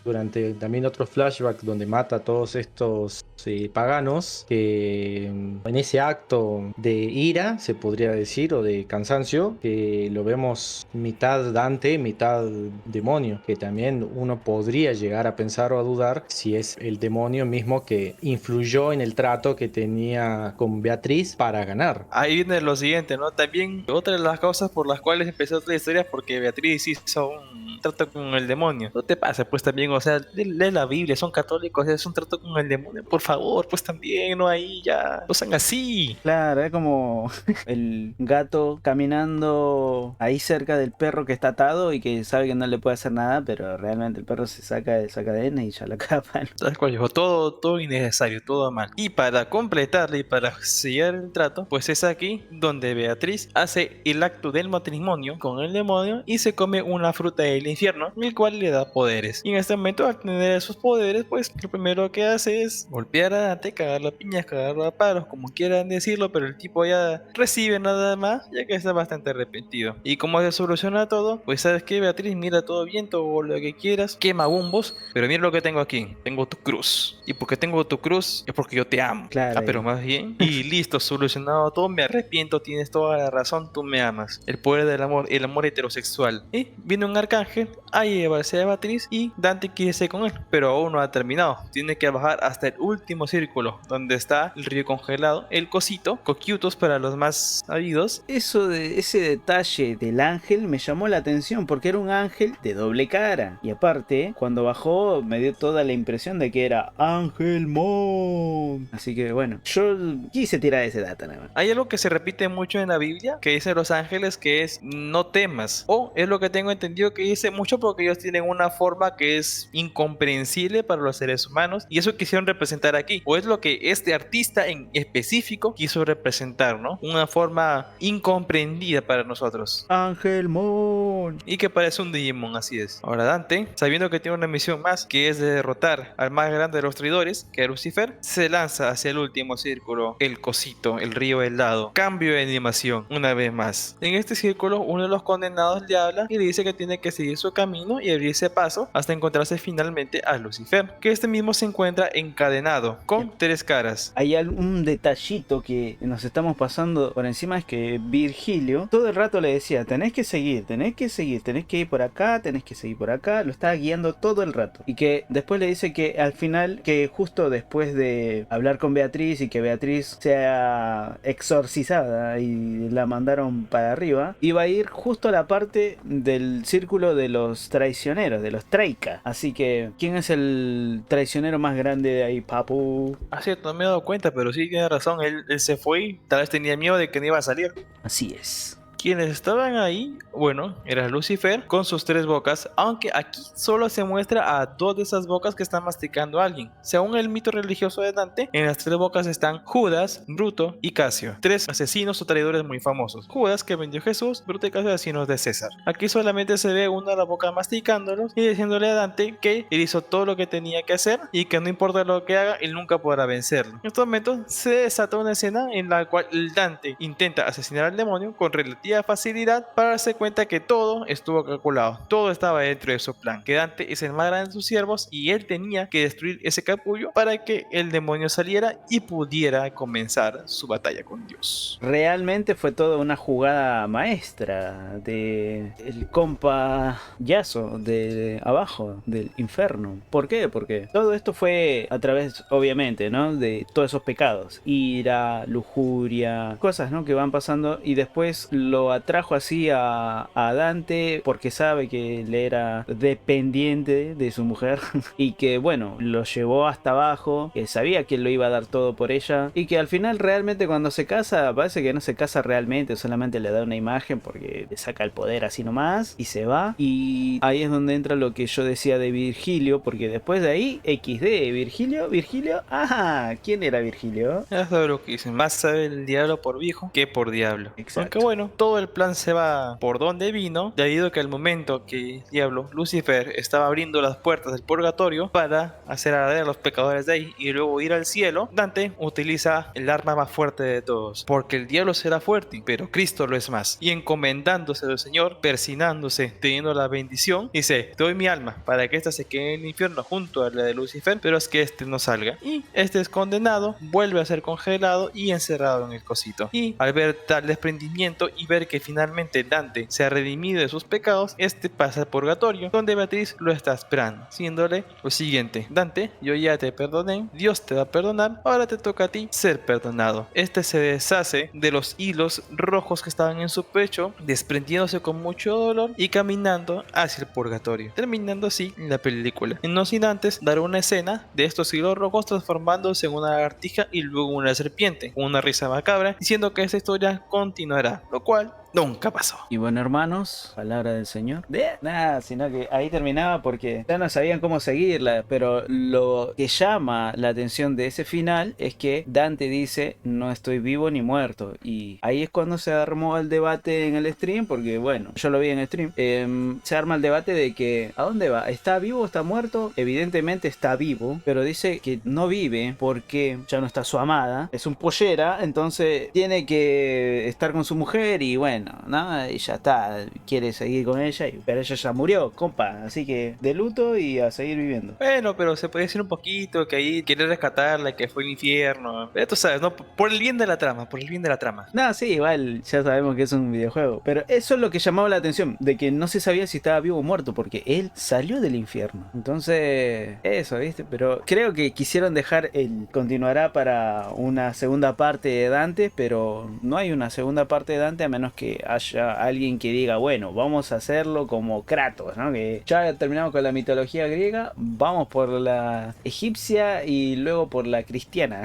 durante también otros flashbacks donde mata a todos estos paganos, que en ese acto de ira, se podría decir, o de cansancio, que lo vemos mitad Dante, mitad demonio, que también uno podría llegar a pensar o a dudar si es el demonio mismo que influyó en el trato que tenía con Beatriz para ganar. Ahí viene lo siguiente, ¿no? También otra de las causas por las cuales empezó otra historia es porque Beatriz hizo un trato con el demonio. No te pasa, pues también, o sea, lee la Biblia, son católicos, es un trato con el demonio, por favor, pues también, no, ahí ya, no sean así. Claro, es como el gato caminando ahí cerca del perro que está atado y que sabe que no le puede hacer nada, pero realmente el perro se saca de esa cadena y ya lo acaban. Tal cual, dijo, todo innecesario, todo mal. Y para completarle y para sellar el trato, pues es aquí donde Beatriz hace el acto del matrimonio con el demonio y se come una fruta del infierno, el cual le da poderes. Y en este momento, al tener esos poderes, pues lo primero que hace es golpear a Dante, cagarlo a piñas, cagarlo a palos, como quieran decirlo, pero el tipo ya recibe nada más, ya que está bastante arrepentido. Y como se soluciona todo, pues sabes que Beatriz, mira, todo bien, todo lo que quieras, quema bombos, pero mira lo que tengo aquí, tengo tu cruz. Y porque tengo tu cruz es porque yo te amo. Claro. Pero más bien, y listo, solucionado todo, me arrepiento, tienes toda la razón, tú me amas. El poder del amor, el amor heterosexual. Y viene un arcángel a llevarse a Beatriz y Dante quiere ser con él, pero aún no ha terminado. Tiene que bajar hasta el último círculo, donde está el río congelado, el cosito, coquiutos para los más sabidos. Eso de ese detalle del ángel me llamó la atención porque era un ángel de doble cara. Y aparte, cuando bajó me dio toda la impresión de que era Ángel Mon. Así que bueno, yo quise tirar ese dato nada más. Hay algo que se repite mucho en la Biblia, que dice los ángeles, que es no temas. O es lo que tengo entendido que dice dice mucho porque ellos tienen una forma que es incomprensible para los seres humanos y eso quisieron representar aquí, o es lo que este artista en específico quiso representar, ¿no? Una forma incomprendida para nosotros. Ángel Mon. Y que parece un Digimon, así es. Ahora Dante, sabiendo que tiene una misión más, que es de derrotar al más grande de los traidores, que es Lucifer, se lanza hacia el último círculo, el cosito, el río helado. Cambio de animación, una vez más. En este círculo, uno de los condenados le habla y le dice que tiene que seguir su camino y abrirse paso hasta encontrarse finalmente a Lucifer, que este mismo se encuentra encadenado, con 3 caras. Hay un detallito que nos estamos pasando por encima, es que Virgilio todo el rato le decía, tenés que seguir, tenés que ir por acá, tenés que seguir por acá, lo estaba guiando todo el rato. Y que después le dice que al final, que justo después de hablar con Beatriz y que Beatriz sea exorcizada y la mandaron para arriba, iba a ir justo a la parte del círculo de los traicioneros, de los Traika. Así que, ¿quién es el traicionero más grande de ahí, papu? Ah, cierto, no me he dado cuenta, pero sí tiene razón, él se fue y tal vez tenía miedo de que no iba a salir. Así es. Quienes estaban ahí, bueno, era Lucifer con sus 3 bocas, aunque aquí solo se muestra a 2 de esas bocas que están masticando a alguien. Según el mito religioso de Dante, en las 3 bocas están Judas, Bruto y Casio, 3 asesinos o traidores muy famosos. Judas, que vendió a Jesús, Bruto y Casio, asesinos de César. Aquí solamente se ve una de las bocas masticándolos y diciéndole a Dante que él hizo todo lo que tenía que hacer y que no importa lo que haga, él nunca podrá vencerlo. En estos momentos se desata una escena en la cual Dante intenta asesinar al demonio con relativa facilidad para darse cuenta que todo estuvo calculado, todo estaba dentro de su plan, que Dante es el más grande de sus siervos y él tenía que destruir ese capullo para que el demonio saliera y pudiera comenzar su batalla con Dios. Realmente fue toda una jugada maestra de el compa Yaso de abajo del infierno. ¿Por qué? Porque todo esto fue a través, obviamente, ¿no? De todos esos pecados, ira, lujuria, cosas, ¿no? Que van pasando y después lo atrajo así a Dante porque sabe que le era dependiente de su mujer y que bueno, lo llevó hasta abajo, que sabía que él lo iba a dar todo por ella y que al final realmente cuando se casa parece que no se casa realmente, solamente le da una imagen porque le saca el poder así nomás y se va. Y ahí es donde entra lo que yo decía de Virgilio, porque después de ahí XD, Virgilio, ajá, ¿quién era Virgilio? Ya sabes lo que dicen, más sabe el diablo por viejo que por diablo. Exacto. Aunque bueno, todo el plan se va por donde vino, debido a que al momento que el diablo, Lucifer, estaba abriendo las puertas del purgatorio para hacer arder a los pecadores de ahí y luego ir al cielo, Dante utiliza el arma más fuerte de todos, porque el diablo será fuerte, pero Cristo lo es más, y encomendándose al Señor, persinándose, teniendo la bendición, dice, te doy mi alma para que ésta se quede en el infierno junto a la de Lucifer, pero es que este no salga, y este es condenado, vuelve a ser congelado y encerrado en el cosito, y al ver tal desprendimiento y ver que finalmente Dante se ha redimido de sus pecados, este pasa al purgatorio, donde Beatriz lo está esperando, diciéndole lo siguiente, Dante, yo ya te perdoné, Dios te va a perdonar, ahora te toca a ti ser perdonado. Este se deshace de los hilos rojos que estaban en su pecho, desprendiéndose con mucho dolor y caminando hacia el purgatorio, terminando así la película. No sin antes dar una escena de estos hilos rojos transformándose en una lagartija y luego una serpiente, con una risa macabra, diciendo que esta historia continuará, lo cual nunca pasó. Y bueno, hermanos, palabra del Señor. Nada, sino que ahí terminaba porque ya no sabían cómo seguirla. Pero lo que llama la atención de ese final es que Dante dice, no estoy vivo ni muerto. Y ahí es cuando se armó el debate en el stream, porque bueno, yo lo vi en el stream. Se arma el debate de que, ¿a dónde va? ¿Está vivo o está muerto? Evidentemente está vivo, pero dice que no vive porque ya no está su amada. Es un pollera, entonces tiene que estar con su mujer y bueno, ¿no? Y ya está, quiere seguir con ella, pero ella ya murió, compa, así que de luto y a seguir viviendo. Bueno, pero se puede decir un poquito que ahí quiere rescatarla, que fue el infierno, pero tú sabes, ¿no? Por el bien de la trama, por el bien de la trama. No, sí, igual ya sabemos que es un videojuego, pero eso es lo que llamaba la atención, de que no se sabía si estaba vivo o muerto, porque él salió del infierno. Entonces, eso, ¿viste? Pero creo que quisieron dejar continuará para una segunda parte de Dante, pero no hay una segunda parte de Dante a menos que que haya alguien que diga, bueno, vamos a hacerlo como Kratos, ¿no? Que ya terminamos con la mitología griega, vamos por la egipcia y luego por la cristiana.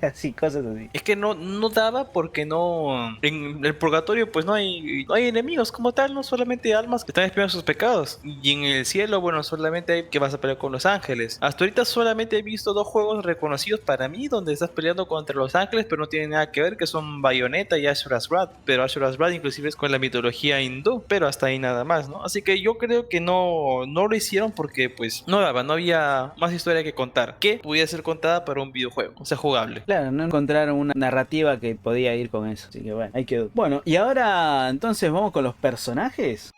Así, cosas así. Es que no daba porque no... En el purgatorio pues no hay enemigos como tal, no solamente almas que están expiando sus pecados. Y en el cielo, bueno, solamente hay que vas a pelear con los ángeles. Hasta ahorita solamente he visto 2 juegos reconocidos para mí donde estás peleando contra los ángeles, pero no tienen nada que ver, que son Bayonetta y Asura's Wrath. Pero Asura's Wrath inclusive es con la mitología hindú, pero hasta ahí nada más, ¿no? Así que yo creo que no lo hicieron porque pues no daba, no había más historia que contar que pudiera ser contada para un videojuego, o sea, jugable. Claro, no encontraron una narrativa que podía ir con eso. Así que bueno, ahí quedó. Bueno, y ahora entonces vamos con los personajes.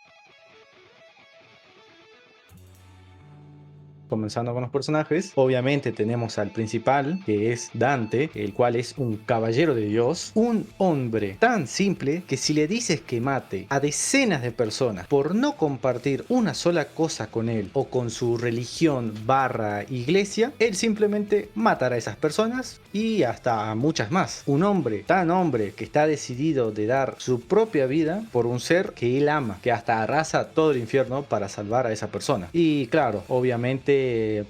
Comenzando con los personajes, obviamente tenemos al principal, que es Dante, el cual es un caballero de Dios, un hombre tan simple que si le dices que mate a decenas de personas por no compartir una sola cosa con él o con su religión barra iglesia, él simplemente matará a esas personas y hasta a muchas más. Un hombre tan hombre que está decidido de dar su propia vida por un ser que él ama, que hasta arrasa todo el infierno para salvar a esa persona. Y claro, obviamente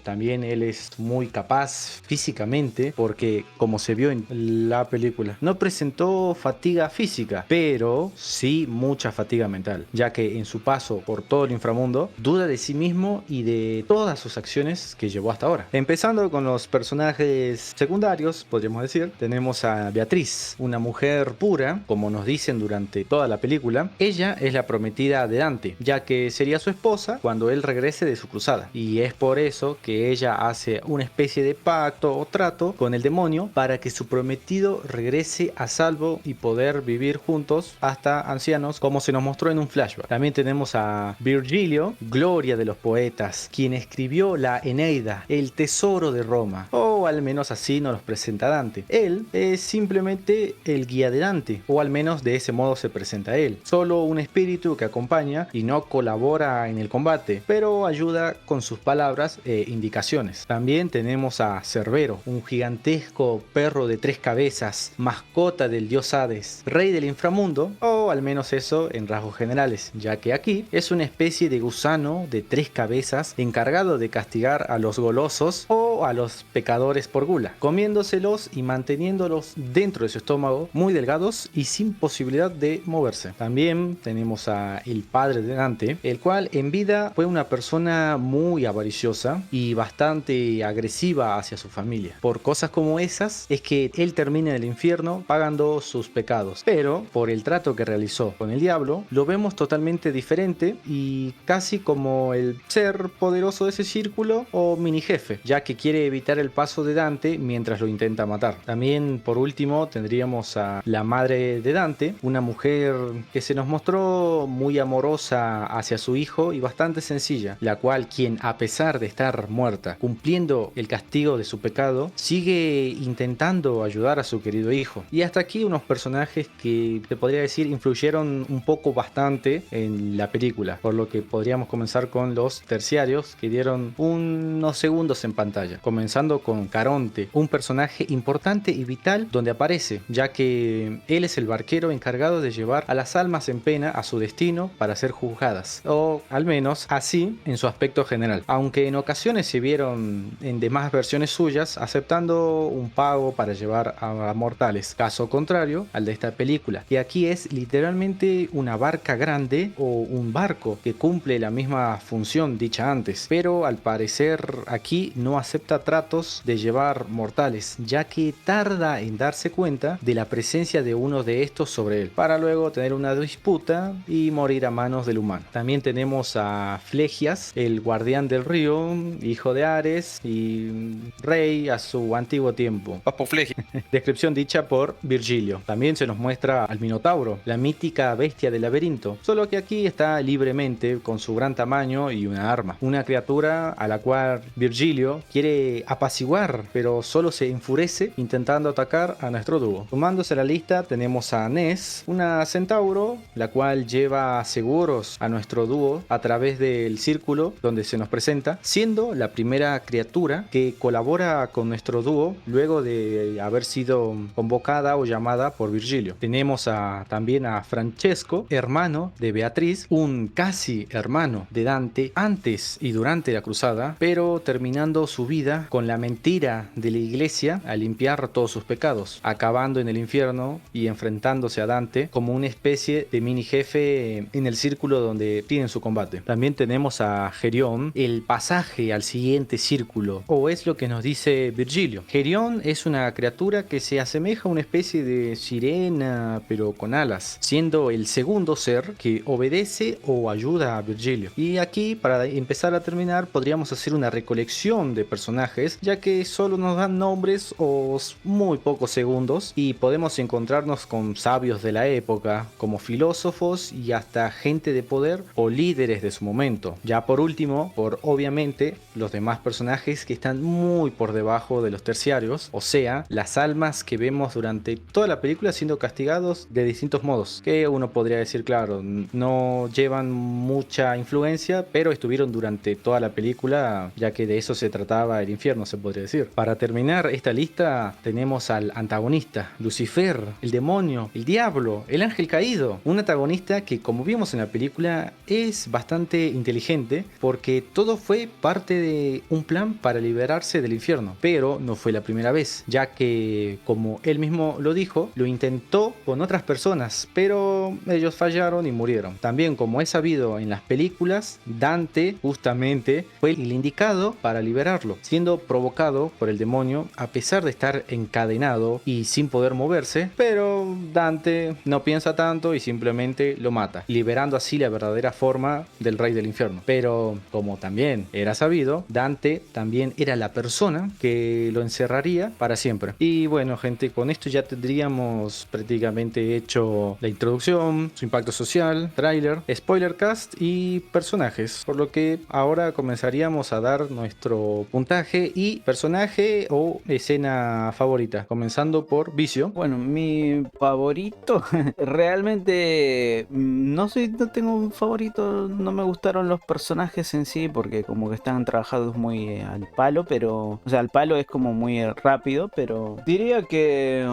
también él es muy capaz físicamente porque, como se vio en la película, no presentó fatiga física, pero sí mucha fatiga mental, ya que en su paso por todo el inframundo duda de sí mismo y de todas sus acciones que llevó hasta ahora. Empezando con los personajes secundarios, podríamos decir, tenemos a Beatriz, una mujer pura, como nos dicen durante toda la película. Ella es la prometida de Dante, ya que sería su esposa cuando él regrese de su cruzada, y es por eso que ella hace una especie de pacto o trato con el demonio para que su prometido regrese a salvo y poder vivir juntos hasta ancianos, como se nos mostró en un flashback. También tenemos a Virgilio, gloria de los poetas, quien escribió la Eneida, el tesoro de Roma, o al menos así nos los presenta Dante. Él es simplemente el guía de Dante, o al menos de ese modo se presenta él, solo un espíritu que acompaña y no colabora en el combate, pero ayuda con sus palabras e indicaciones. También tenemos a Cerbero, un gigantesco perro de 3 cabezas, mascota del dios Hades, rey del inframundo, o al menos eso en rasgos generales, ya que aquí es una especie de gusano de 3 cabezas encargado de castigar a los golosos o a los pecadores por gula, comiéndoselos y manteniéndolos dentro de su estómago muy delgados y sin posibilidad de moverse. También tenemos a el padre de Dante, el cual en vida fue una persona muy avariciosa y bastante agresiva hacia su familia. Por cosas como esas es que él termina en el infierno pagando sus pecados, pero por el trato que realizó con el diablo lo vemos totalmente diferente y casi como el ser poderoso de ese círculo o mini jefe, ya que quiere evitar el paso de Dante mientras lo intenta matar. También por último tendríamos a la madre de Dante, una mujer que se nos mostró muy amorosa hacia su hijo y bastante sencilla, la cual quien a pesar de estar muerta, cumpliendo el castigo de su pecado, sigue intentando ayudar a su querido hijo. Y hasta aquí unos personajes que te podría decir influyeron un poco bastante en la película, por lo que podríamos comenzar con los terciarios que dieron unos segundos en pantalla, comenzando con Caronte, un personaje importante y vital donde aparece, ya que él es el barquero encargado de llevar a las almas en pena a su destino para ser juzgadas, o al menos así en su aspecto general, aunque en ocasiones se vieron en demás versiones suyas aceptando un pago para llevar a mortales, caso contrario al de esta película, que aquí es literalmente una barca grande o un barco que cumple la misma función dicha antes, pero al parecer aquí no acepta tratos de llevar mortales, ya que tarda en darse cuenta de la presencia de uno de estos sobre él, para luego tener una disputa y morir a manos del humano. También tenemos a Flegias, el guardián del río, hijo de Ares y rey a su antiguo tiempo. Apoflegia. Descripción dicha por Virgilio. También se nos muestra al Minotauro, la mítica bestia del laberinto, solo que aquí está libremente con su gran tamaño y una arma. Una criatura a la cual Virgilio quiere quiere apaciguar, pero solo se enfurece intentando atacar a nuestro dúo. Sumándose a la lista tenemos a Ness, una centauro, la cual lleva seguros a nuestro dúo a través del círculo donde se nos presenta, siendo la primera criatura que colabora con nuestro dúo luego de haber sido convocada o llamada por Virgilio. Tenemos también a Francesco, hermano de Beatriz, un casi hermano de Dante antes y durante la cruzada, pero terminando su vida con la mentira de la iglesia a limpiar todos sus pecados, acabando en el infierno y enfrentándose a Dante como una especie de mini jefe en el círculo donde tienen su combate. También tenemos a Gerión, el pasaje al siguiente círculo, o es lo que nos dice Virgilio. Gerión es una criatura que se asemeja a una especie de sirena pero con alas, siendo el segundo ser que obedece o ayuda a Virgilio. Y aquí, para empezar a terminar, podríamos hacer una recolección de personajes, ya que solo nos dan nombres o muy pocos segundos y podemos encontrarnos con sabios de la época, como filósofos y hasta gente de poder o líderes de su momento. Ya por último, por obviamente los demás personajes que están muy por debajo de los terciarios, o sea, las almas que vemos durante toda la película siendo castigados de distintos modos, que uno podría decir, claro, no llevan mucha influencia, pero estuvieron durante toda la película, ya que de eso se trataba el infierno, se podría decir. Para terminar esta lista tenemos al antagonista, Lucifer, el demonio, el diablo, el ángel caído, un antagonista que, como vimos en la película, es bastante inteligente porque todo fue parte de un plan para liberarse del infierno, pero no fue la primera vez, ya que, como él mismo lo dijo, lo intentó con otras personas, pero ellos fallaron y murieron. También, como es sabido en las películas, Dante justamente fue el indicado para liberarlo, siendo provocado por el demonio a pesar de estar encadenado y sin poder moverse, pero Dante no piensa tanto y simplemente lo mata, liberando así la verdadera forma del rey del infierno. Pero como también era sabido, Dante también era la persona que lo encerraría para siempre. Y bueno, gente, con esto ya tendríamos prácticamente hecho la introducción, su impacto social, tráiler, spoiler cast y personajes, por lo que ahora comenzaríamos a dar nuestro puntaje y personaje o escena favorita, comenzando por Vicio. Bueno, mi favorito realmente no tengo un favorito, no me gustaron los personajes en sí porque como que están trabajados muy al palo, pero o sea, al palo es como muy rápido, pero diría que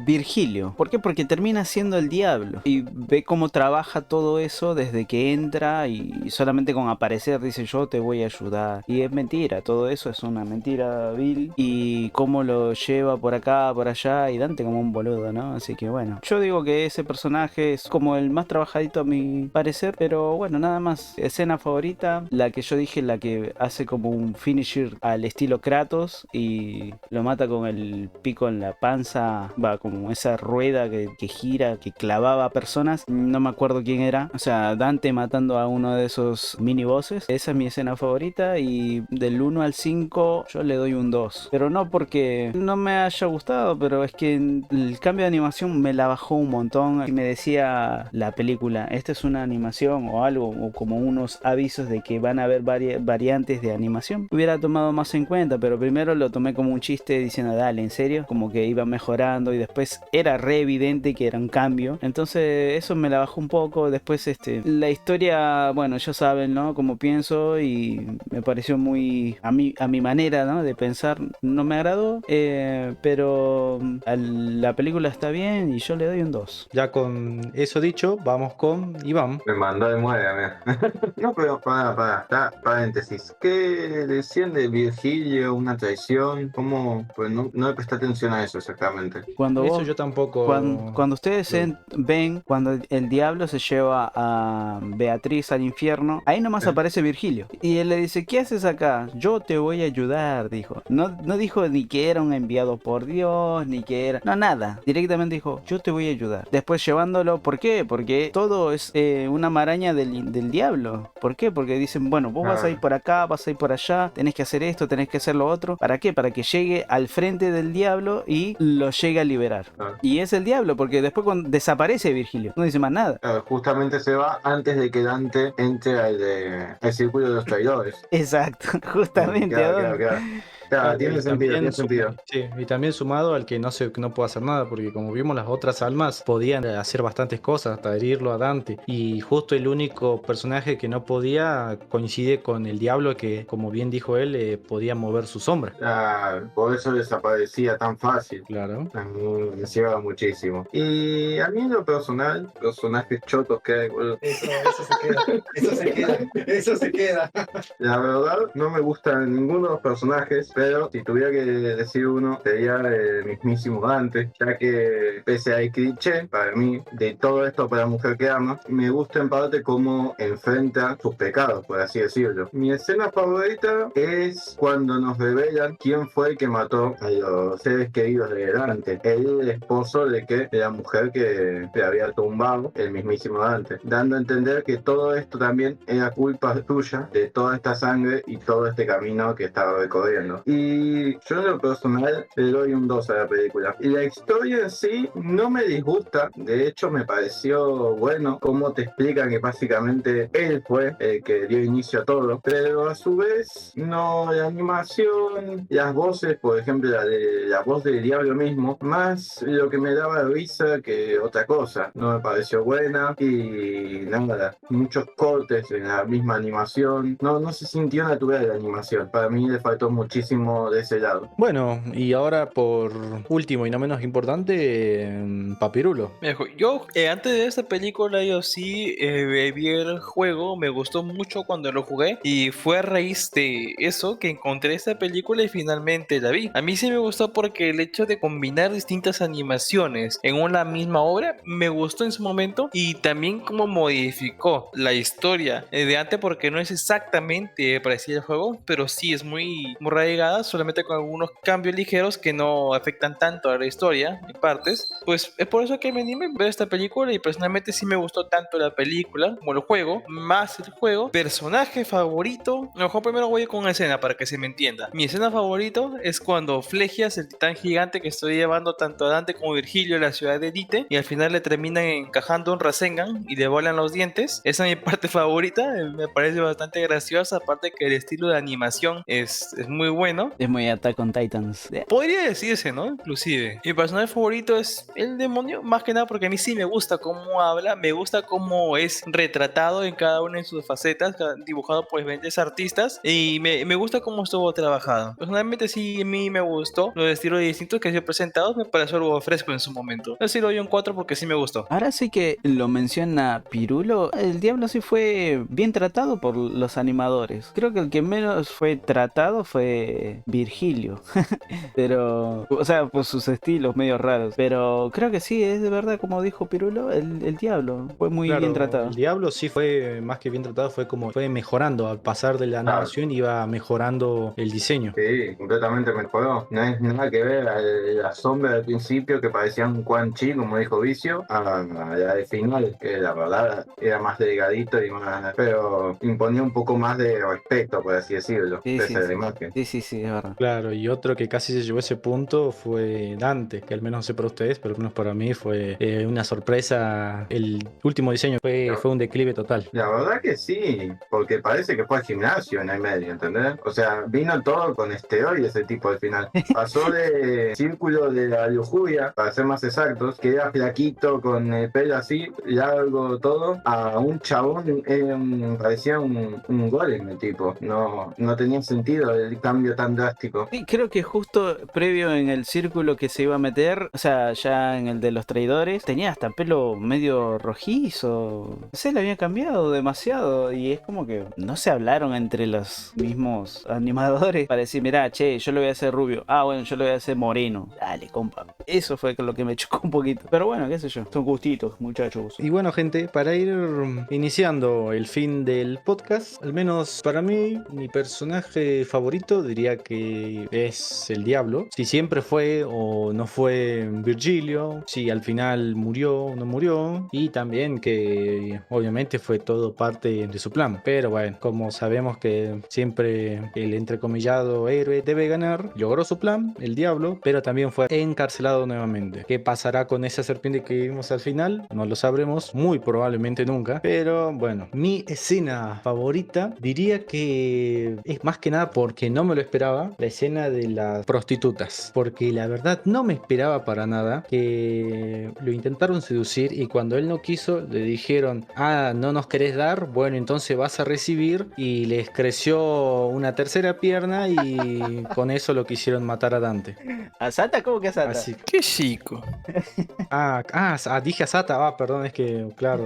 Virgilio. ¿Por qué? Porque termina siendo el diablo y ve cómo trabaja todo eso desde que entra y solamente con aparecer dice yo te voy a ayudar, y es mentira, todo eso es una mentira vil, y cómo lo lleva por acá, por allá, y Dante como un boludo, ¿no? Así que bueno, yo digo que ese personaje es como el más trabajadito a mi parecer, pero bueno, nada más. Escena favorita, la que yo dije, la que hace como un finisher al estilo Kratos y lo mata con el pico en la panza, va como esa rueda que gira, que clavaba a personas, no me acuerdo quién era, o sea, Dante matando a uno de esos mini bosses. Esa es mi escena favorita y del 1 al 5 yo le doy un 2, pero no porque no me haya gustado, pero es que el cambio de animación me la bajó un montón y me decía la película, esta es una animación o algo, o como unos avisos de que van a haber variantes de animación, hubiera tomado más en cuenta, pero primero lo tomé como un chiste diciendo dale, en serio, como que iba mejorando y después era re evidente que era un cambio, entonces eso me la bajó un poco. Después la historia, bueno, ya saben, ¿no? Como pienso, y me pareció muy a mi manera, ¿no? De pensar, no me agradó, pero la película está bien y yo le doy un 2. Ya con eso dicho, vamos con Iván. Me mandó de muerte, mira. No, pero paréntesis. ¿Qué decían de Virgilio? ¿Una traición? ¿Cómo? Pues no le presté atención a eso exactamente. Cuando Eso yo tampoco. Cuando ustedes ven, cuando el diablo se lleva a Beatriz al infierno, ahí nomás aparece Virgilio. Y él le dice, ¿qué haces acá? Yo te voy a ayudar, dijo. No dijo ni que era un enviado por Dios, ni que era... No, nada. Directamente dijo, yo te voy a ayudar. Después llevándolo, ¿por qué? Porque todo es una maraña del diablo. ¿Por qué? Porque dicen, bueno, vos vas a ir por acá, vas a ir por allá, tenés que hacer esto, tenés que hacer lo otro. ¿Para qué? Para que llegue al frente del diablo y lo llegue a liberar. Y es el diablo, porque después cuando desaparece Virgilio, no dice más nada. Justamente se va antes de que Dante entre al círculo de los traidores. Exacto, justamente. Claro. Claro, Claro, tiene sentido, tiene sentido. sí, y también sumado al que no puede hacer nada, porque como vimos las otras almas podían hacer bastantes cosas, hasta herirlo a Dante, y justo el único personaje que no podía coincide con el diablo que, como bien dijo él, podía mover su sombra. Claro, por eso desaparecía tan fácil. Claro. A mí me cierra muchísimo. Y a mí en lo personal, personajes chotos que hay, boludo. Eso se queda, eso se queda, eso se queda. La verdad, no me gustan ninguno de los personajes, pero si tuviera que decir uno, sería el mismísimo Dante, ya que pese al cliché, para mí, de todo esto para la mujer que ama, me gusta en parte cómo enfrenta sus pecados, por así decirlo. Mi escena favorita es cuando nos revelan quién fue el que mató a los seres queridos de Dante, el esposo de la mujer que le había tumbado el mismísimo Dante, dando a entender que todo esto también era culpa tuya, de toda esta sangre y todo este camino que estaba recorriendo. Y yo en lo personal le doy un 2 a la película. Y la historia en sí no me disgusta, de hecho me pareció bueno cómo te explican que básicamente él fue el que dio inicio a todo, pero a su vez no, la animación, las voces, por ejemplo la voz del diablo mismo, más lo que me daba risa que otra cosa, no me pareció buena y nada, muchos cortes en la misma animación, no se sintió natural la animación, para mí le faltó muchísimo de ese lado. Bueno, y ahora por último y no menos importante, Papirulo. Yo, antes de esta película, yo sí vi el juego, me gustó mucho cuando lo jugué y fue a raíz de eso que encontré esta película y finalmente la vi. A mí sí me gustó porque el hecho de combinar distintas animaciones en una misma obra me gustó en su momento y también cómo modificó la historia de antes porque no es exactamente parecida al juego, pero sí es muy arraigada, solamente con algunos cambios ligeros que no afectan tanto a la historia en partes. Pues es por eso que me animé a ver esta película y personalmente sí me gustó tanto la película como el juego, más el juego. Personaje favorito, a lo mejor primero voy con una escena para que se me entienda. Mi escena favorito es cuando Flegias, el titán gigante que estoy llevando tanto a Dante como a Virgilio a la ciudad de Dite, y al final le terminan encajando un Rasengan y le volan los dientes. Esa es mi parte favorita, me parece bastante graciosa, aparte que el estilo de animación es muy bueno. Es muy Attack on Titans. Podría decirse, ¿no? Inclusive. Mi personaje favorito es el demonio, más que nada porque a mí sí me gusta cómo habla, me gusta cómo es retratado en cada una de sus facetas, dibujado por diferentes artistas, y me gusta cómo estuvo trabajado. Personalmente sí, a mí me gustó los estilos distintos que se han presentado, me pareció algo fresco en su momento. Así lo doy un 4 porque sí me gustó. Ahora sí que lo menciona Pirulo, el diablo sí fue bien tratado por los animadores. Creo que el que menos fue tratado fue Virgilio. Pero, o sea, por sus estilos medio raros. Pero creo que sí, es de verdad, como dijo Pirulo, el diablo fue muy Claro, bien tratado. el diablo sí fue más que bien tratado, fue como fue mejorando, al pasar de la Claro. animación iba mejorando el diseño. Sí, completamente mejoró. No es nada que ver a la sombra del principio que parecía un Quan Chi, como dijo Vicio, a la de final, que la verdad era más delgadito y más, pero imponía un poco más de respeto, por así decirlo, Sí, pese sí, a la sí. imagen. Sí, es verdad. Claro, y otro que casi se llevó ese punto fue Dante, que al menos no sé para ustedes, pero al menos para mí fue una sorpresa. El último diseño fue un declive total. La verdad que sí, porque parece que fue al gimnasio en el medio, ¿entendés? O sea, vino todo con esteroides ese tipo al final. Pasó de círculo de la lujuria, para ser más exactos, que era flaquito, con el pelo así, largo todo, a un chabón, parecía un golem el tipo. No tenía sentido el cambio tan drástico. Sí, creo que justo previo en el círculo que se iba a meter, o sea, ya en el de los traidores, tenía hasta pelo medio rojizo. No sé, le había cambiado demasiado y es como que no se hablaron entre los mismos animadores para decir, mirá, che, yo lo voy a hacer rubio. Ah, bueno, yo lo voy a hacer moreno. Dale, compa. Eso fue lo que me chocó un poquito. Pero bueno, qué sé yo. Son gustitos, muchachos. Y bueno, gente, para ir iniciando el fin del podcast, al menos para mí, mi personaje favorito diría que es el diablo. Si siempre fue o no fue Virgilio, si al final murió o no murió, y también que obviamente fue todo parte de su plan. Pero bueno, como sabemos que siempre el entrecomillado héroe debe ganar, logró su plan, el diablo, pero también fue encarcelado nuevamente. ¿Qué pasará con esa serpiente que vimos al final? No lo sabremos, muy probablemente nunca. Pero bueno, mi escena favorita diría que es más que nada porque no me lo esperaba. esperaba la escena de las prostitutas, porque la verdad no me esperaba para nada que lo intentaron seducir y cuando él no quiso le dijeron, ah, no nos querés dar, bueno, entonces vas a recibir, y les creció una tercera pierna y con eso lo quisieron matar a Dante. ¿A Sata? ¿Cómo que a Sata? Así. Qué chico. Dije a Sata, perdón, es que, claro,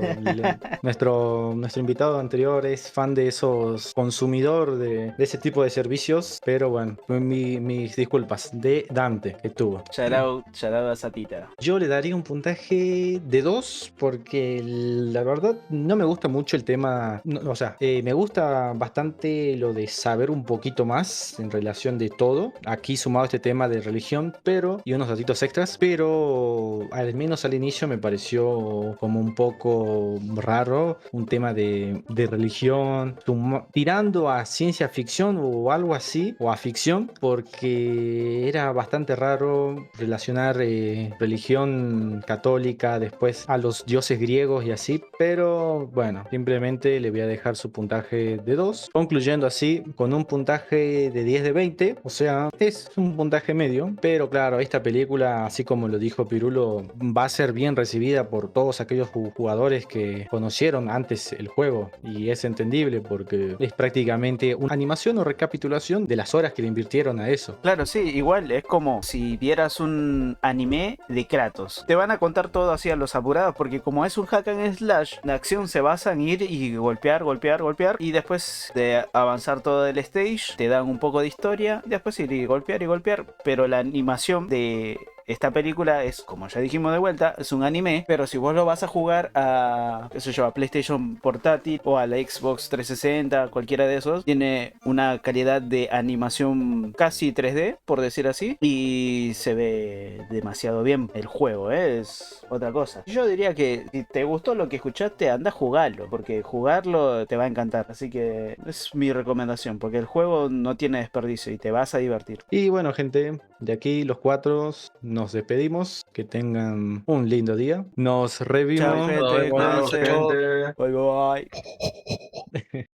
nuestro invitado anterior es fan de esos, consumidor de ese tipo de servicios, pero bueno, mis disculpas, de Dante que tuvo. Shout out a Satita. Yo le daría un puntaje de 2 porque la verdad no me gusta mucho el tema, o sea, me gusta bastante lo de saber un poquito más en relación de todo, aquí sumado este tema de religión, pero, y unos datitos extras, pero al menos al inicio me pareció como un poco raro un tema de religión, tirando a ciencia ficción o algo así, o a ficción, porque era bastante raro relacionar religión católica después a los dioses griegos y así, pero bueno, simplemente le voy a dejar su puntaje de 2, concluyendo así con un puntaje de 10 de 20, o sea, es un puntaje medio, pero claro, esta película, así como lo dijo Pirulo, va a ser bien recibida por todos aquellos jugadores que conocieron antes el juego, y es entendible porque es prácticamente una animación o recapitulación de las horas que le invirtieron a eso. Claro, sí, igual es como si vieras un anime de Kratos. Te van a contar todo así a los apurados, porque como es un hack and slash, la acción se basa en ir y golpear, y después de avanzar todo el stage, te dan un poco de historia, y después ir y golpear, pero la animación de esta película es, como ya dijimos de vuelta, es un anime, pero si vos lo vas a jugar a, qué sé yo, a PlayStation portátil o a la Xbox 360, cualquiera de esos, tiene una calidad de animación casi 3D, por decir así, y se ve demasiado bien el juego, es otra cosa. Yo diría que si te gustó lo que escuchaste, anda a jugarlo, porque jugarlo te va a encantar, así que es mi recomendación, porque el juego no tiene desperdicio y te vas a divertir. Y bueno, gente, de aquí los cuatro nos despedimos. Que tengan un lindo día. Nos revimos. Chao, gente, Nos vemos, cuídense. gente. Bye bye.